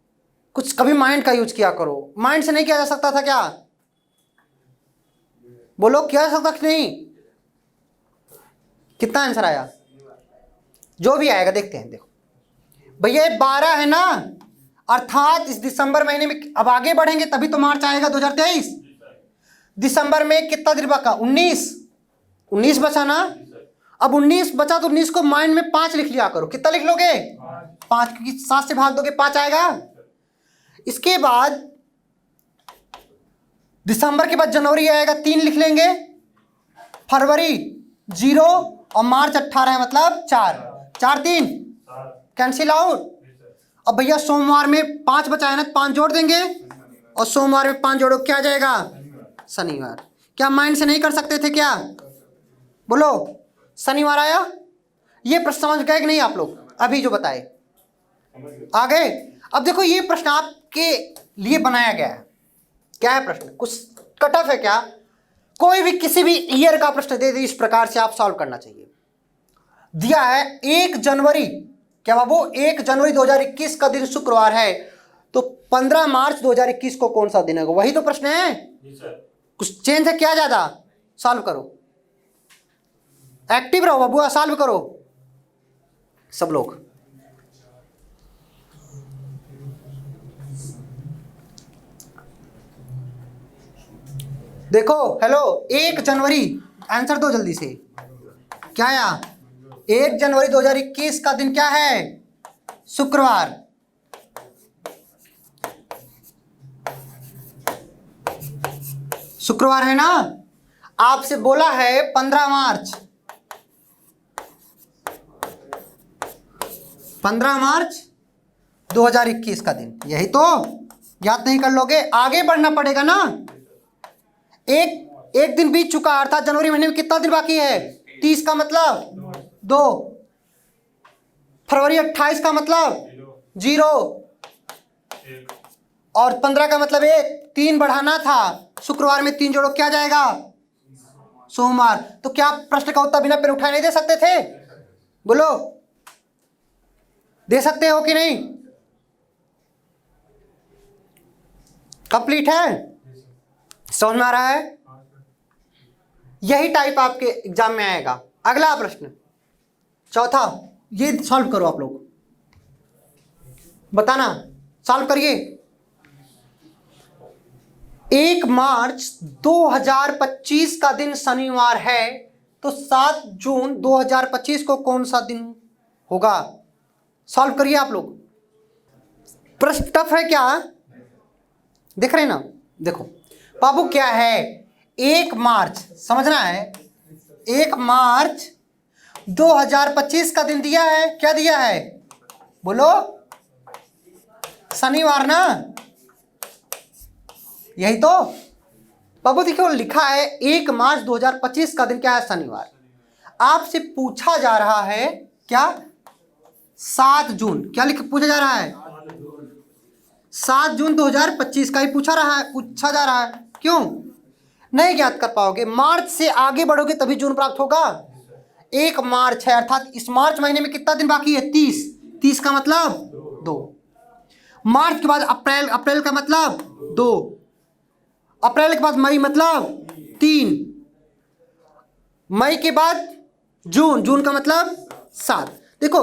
A: कुछ कभी माइंड का यूज किया करो। माइंड से नहीं किया जा सकता था क्या? बोलो, किया जा सकता कि नहीं? कितना आंसर आया? जो भी आएगा देखते हैं। देखो भैया, 12 है ना, अर्थात इस दिसंबर महीने में, अब आगे बढ़ेंगे तभी तो मार्च आएगा 2023। दिसंबर में कितना दिन बचा? 19 बचा ना। अब 19 बचा तो 19 को माइंड में 5 लिख लिया करो। कितना लिख लोगे? 5, क्योंकि 7 से भाग दोगे 5 आएगा। इसके बाद दिसंबर के बाद जनवरी आएगा, 3 लिख लेंगे। फरवरी 0 और मार्च 18 है, मतलब 4, 4 3 कैंसिल आउट। अब भैया सोमवार में 5 बचा है ना, 5 जोड़ देंगे और सोमवार में 5 जोड़ो, क्या जाएगा? शनिवार। क्या माइंड से नहीं कर सकते थे क्या? बोलो, शनिवार आया। ये प्रश्न समझ गए कि नहीं आप लोग? अभी जो बताए आ गए। अब देखो, ये प्रश्न आपके लिए बनाया गया है। क्या है प्रश्न? कुछ कटअफ है क्या? कोई भी किसी भी ईयर का प्रश्न दे दे, इस प्रकार से आप सॉल्व करना चाहिए। दिया है 1 जनवरी, क्या बाबू? 1 जनवरी 2021 का दिन शुक्रवार है तो 15 मार्च 2021 को कौन सा दिन है? वही तो प्रश्न है। कुछ चेंज है क्या ज़्यादा? सॉल्व करो, एक्टिव रहो बबुआ, सॉल्व करो सब लोग। देखो हेलो, 1 जनवरी, आंसर दो जल्दी से। क्या आया? 1 जनवरी 2021 का दिन क्या है? शुक्रवार। शुक्रवार है ना? आपसे बोला है 15 मार्च, 15 मार्च 2021 का दिन, यही तो याद नहीं कर लोगे? आगे बढ़ना पड़ेगा ना। एक दिन बीत चुका, अर्थात जनवरी महीने में कितना दिन बाकी है? 30 का मतलब 2, फरवरी 28 का मतलब 0, और 15 का मतलब 1, 3 बढ़ाना था। शुक्रवार में 3 जोड़ो, क्या जाएगा? सोमवार। तो क्या प्रश्न का उत्तर बिना पेन उठाए नहीं दे सकते थे? बोलो, दे सकते हो कि नहीं? कंप्लीट है? समझ में आ रहा है? यही टाइप आपके एग्जाम में आएगा। अगला प्रश्न, चौथा, ये सॉल्व करो आप लोग, बताना, सॉल्व करिए। 1 मार्च 2025 का दिन शनिवार है, तो 7 जून 2025 को कौन सा दिन होगा? सॉल्व करिए आप लोग। प्रश्न टफ है क्या? देख रहे हैं ना? देखो बाबू, क्या है 1 मार्च, समझना है। 1 मार्च 2025 का दिन दिया है, क्या दिया है? बोलो, शनिवार ना? यही तो बाबू, देखो लिखा है 1 मार्च 2025 का दिन क्या है? शनिवार। आपसे पूछा जा रहा है क्या? 7 जून, क्या पूछा जा रहा है? 7 जून 2025 का ही पूछा जा रहा है। क्यों नहीं ज्ञात कर पाओगे? मार्च से आगे बढ़ोगे तभी जून प्राप्त होगा। 1 मार्च है, अर्थात इस मार्च महीने में कितना दिन बाकी है? 30। 30 का मतलब 2। मार्च के बाद अप्रैल, अप्रैल का मतलब 2, अप्रैल के बाद मई मतलब 3, मई के बाद जून, जून का मतलब 7। देखो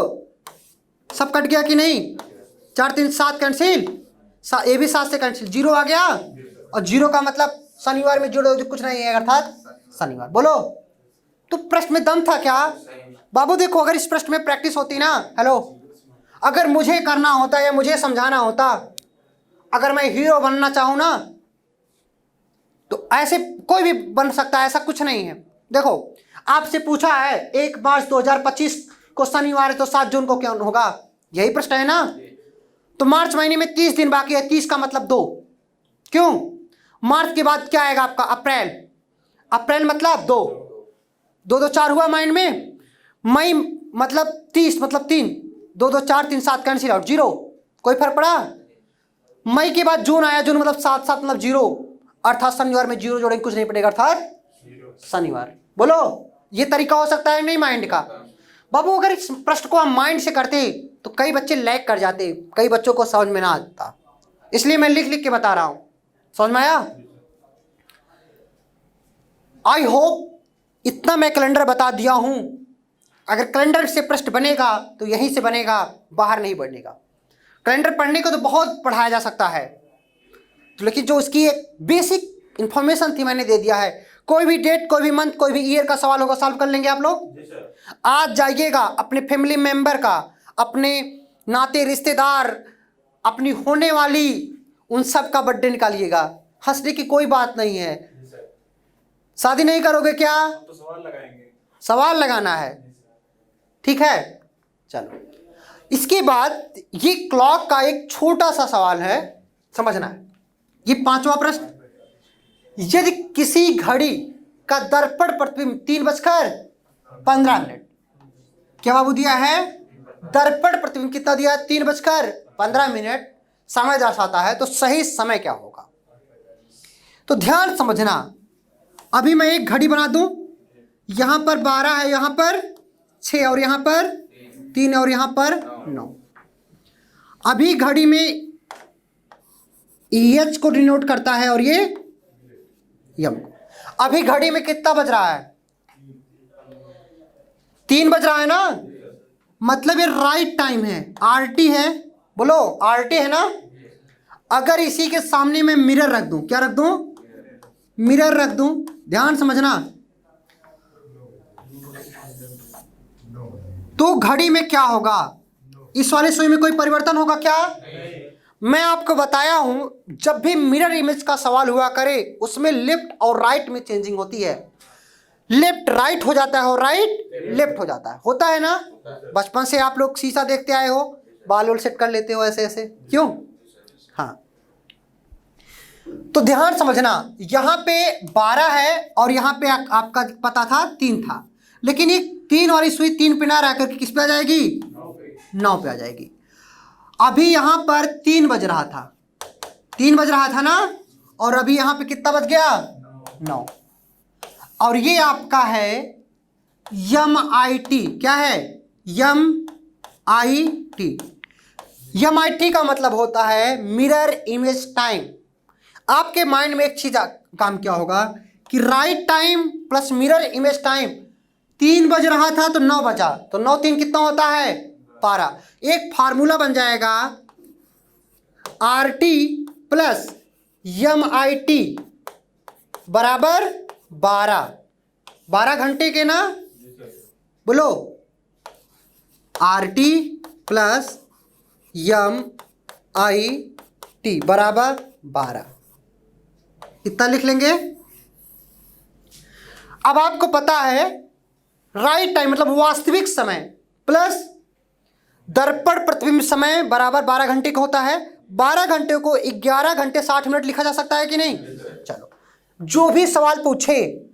A: सब कट गया कि नहीं? 4 3 7 कैंसिल, ये भी 7 से कैंसिल, 0 आ गया, और 0 का मतलब शनिवार में जोड़ो जो कुछ नहीं है, अर्थात शनिवार। बोलो, तो प्रश्न में दम था क्या बाबू? देखो, अगर इस प्रश्न में प्रैक्टिस होती ना, हेलो, अगर मुझे करना होता या मुझे समझाना होता, अगर मैं हीरो बनना चाहूं ना, तो ऐसे कोई भी बन सकता है, ऐसा कुछ नहीं है। देखो आपसे पूछा है 1 मार्च 2025 को शनिवार है, तो 7 जून को क्या होगा? यही प्रश्न है ना? तो मार्च महीने में 30 दिन बाकी है, 30 का मतलब 2। क्यों? मार्च के बाद क्या आएगा आपका? अप्रैल, अप्रैल मतलब 2, 2 2 4 हुआ माइंड में। मई मतलब 30 मतलब 3, 2 2 4 3 7 कैंसिल आउट, 0, कोई फर्क पड़ा? मई के बाद जून आया, जून मतलब 7 7 मतलब 0, अर्थात शनिवार में 0 जोड़ेंगे, कुछ नहीं पड़ेगा, अर्थात शनिवार। बोलो, ये तरीका हो सकता है नहीं माइंड का? बाबू अगर इस प्रश्न को हम माइंड से करते तो कई बच्चे लैग कर जाते, कई बच्चों को समझ में ना आता, इसलिए मैं लिख लिख के बता रहा हूं। समझ में आया? आई होप इतना मैं कैलेंडर बता दिया हूं। अगर कैलेंडर से प्रश्न बनेगा तो यहीं से बनेगा, बाहर नहीं बढ़नेगा। कैलेंडर पढ़ने को तो बहुत पढ़ाया जा सकता है, तो लेकिन जो उसकी एक बेसिक इंफॉर्मेशन थी मैंने दे दिया है। कोई भी डेट, कोई भी मंथ, कोई भी ईयर का सवाल होगा, सॉल्व कर लेंगे आप लोग। आज जाइएगा अपने फैमिली मेंबर का, अपने नाते रिश्तेदार, अपनी होने वाली उन सब का बर्थडे निकालिएगा। हंसने की कोई बात नहीं है। शादी नहीं करोगे क्या? तो सवाल लगाएंगे, सवाल लगाना है, ठीक है? चलो, इसके बाद ये क्लॉक का एक छोटा सा सवाल है, समझना है। ये 5वां प्रश्न, यदि किसी घड़ी का दर्पण प्रतिबिंब 3:15, क्या बाबू दिया है? दर्पण प्रतिबिंब कितना दिया है? 3:15 समय दर्शाता है, तो सही समय क्या होगा? तो ध्यान समझना। अभी मैं एक घड़ी बना दूं, यहां पर 12 है, यहां पर 6, और यहां पर 3, और यहां पर 9। अभी घड़ी में EH को डिनोट करता है, और ये यम को। अभी घड़ी में कितना बज रहा है? 3 बज रहा है ना, मतलब ये राइट टाइम है, RT है, बोलो RT है ना। अगर इसी के सामने मैं मिरर रख दूं, क्या रख दूं? मिरर रख दूं, ध्यान समझना, तो घड़ी में क्या होगा? इस वाले सुई में कोई परिवर्तन होगा क्या? मैं आपको बताया हूं, जब भी मिरर इमेज का सवाल हुआ करे उसमें लेफ्ट और राइट में चेंजिंग होती है। लेफ्ट राइट हो जाता है और राइट लेफ्ट हो जाता है, होता है ना। बचपन से आप लोग शीशा देखते आए हो, बाल सेट कर लेते हो ऐसे ऐसे, क्यों? हाँ, तो ध्यान समझना, यहां पे 12 है और यहां पे आपका पता था 3 था, लेकिन ये 3 वाली सुई 3 पे ना रह करके किस पे आ जाएगी? 9 पे आ जाएगी। अभी यहां पर 3 बज रहा था, 3 बज रहा था ना, और अभी यहां पे कितना बज गया? 9। और ये आपका है MIT, क्या है? MIT। MIT का मतलब होता है मिरर इमेज टाइम। आपके माइंड में एक चीज काम क्या होगा कि right time plus mirror image time, 3 बज रहा था तो 9 बजा, तो 9 3 कितना होता है? 12। एक फार्मूला बन जाएगा, RT प्लस MIT बराबर 12 घंटे के ना, बोलो RT प्लस MIT बराबर 12, इतना लिख लेंगे। अब आपको पता है राइट टाइम मतलब वास्तविक समय प्लस दर्पण प्रतिबिंब समय बराबर 12 घंटे का होता है। 12 घंटे को 11 घंटे 60 मिनट लिखा जा सकता है कि नहीं? चलो, जो भी सवाल पूछे,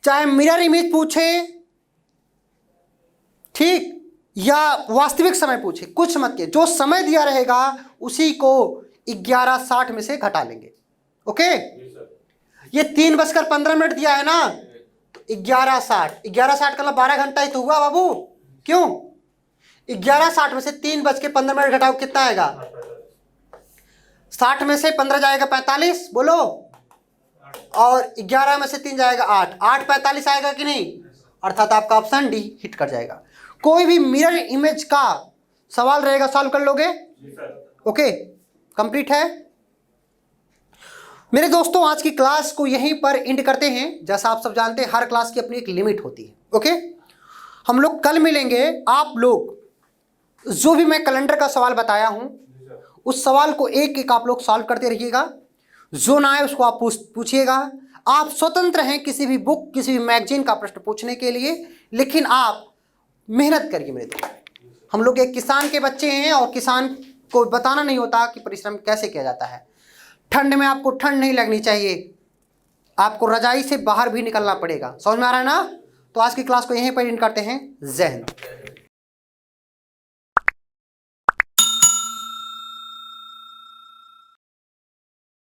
A: चाहे मिरर इमेज पूछे, ठीक, या वास्तविक समय पूछे, कुछ मत के, जो समय दिया रहेगा उसी को 11:60 में से घटा लेंगे। ओके, ये 3:15 दिया है ना, तो 11:60 का 12 घंटा ही तो हुआ बाबू, क्यों? 11:60 में से 3:15 घटाओ, कितना आएगा? 60 में से 15 जाएगा 45, बोलो, और 11 में से 3 जाएगा 8, 8 45 आएगा कि नहीं? अर्थात आपका ऑप्शन डी हिट कर जाएगा। कोई भी मिरर इमेज का सवाल रहेगा, सॉल्व कर लोगे? ओके, कंप्लीट है मेरे दोस्तों। आज की क्लास को यहीं पर एंड करते हैं। जैसा आप सब जानते हैं, हर क्लास की अपनी एक लिमिट होती है। ओके, हम लोग कल मिलेंगे। आप लोग जो भी मैं कैलेंडर का सवाल बताया हूं, उस सवाल को एक एक आप लोग सॉल्व करते रहिएगा। जो ना आए उसको आप पूछिएगा। आप स्वतंत्र हैं किसी भी बुक, किसी भी मैगजीन का प्रश्न पूछने के लिए, लेकिन आप मेहनत करिए मेरे दोस्त। हम लोग एक किसान के बच्चे हैं और किसान को बताना नहीं होता कि परिश्रम कैसे किया जाता है। ठंड में आपको ठंड नहीं लगनी चाहिए, आपको रजाई से बाहर भी निकलना पड़ेगा। समझ में आ रहा है ना? तो आज की क्लास को यहीं पर एंड करते हैं। जय हिंद।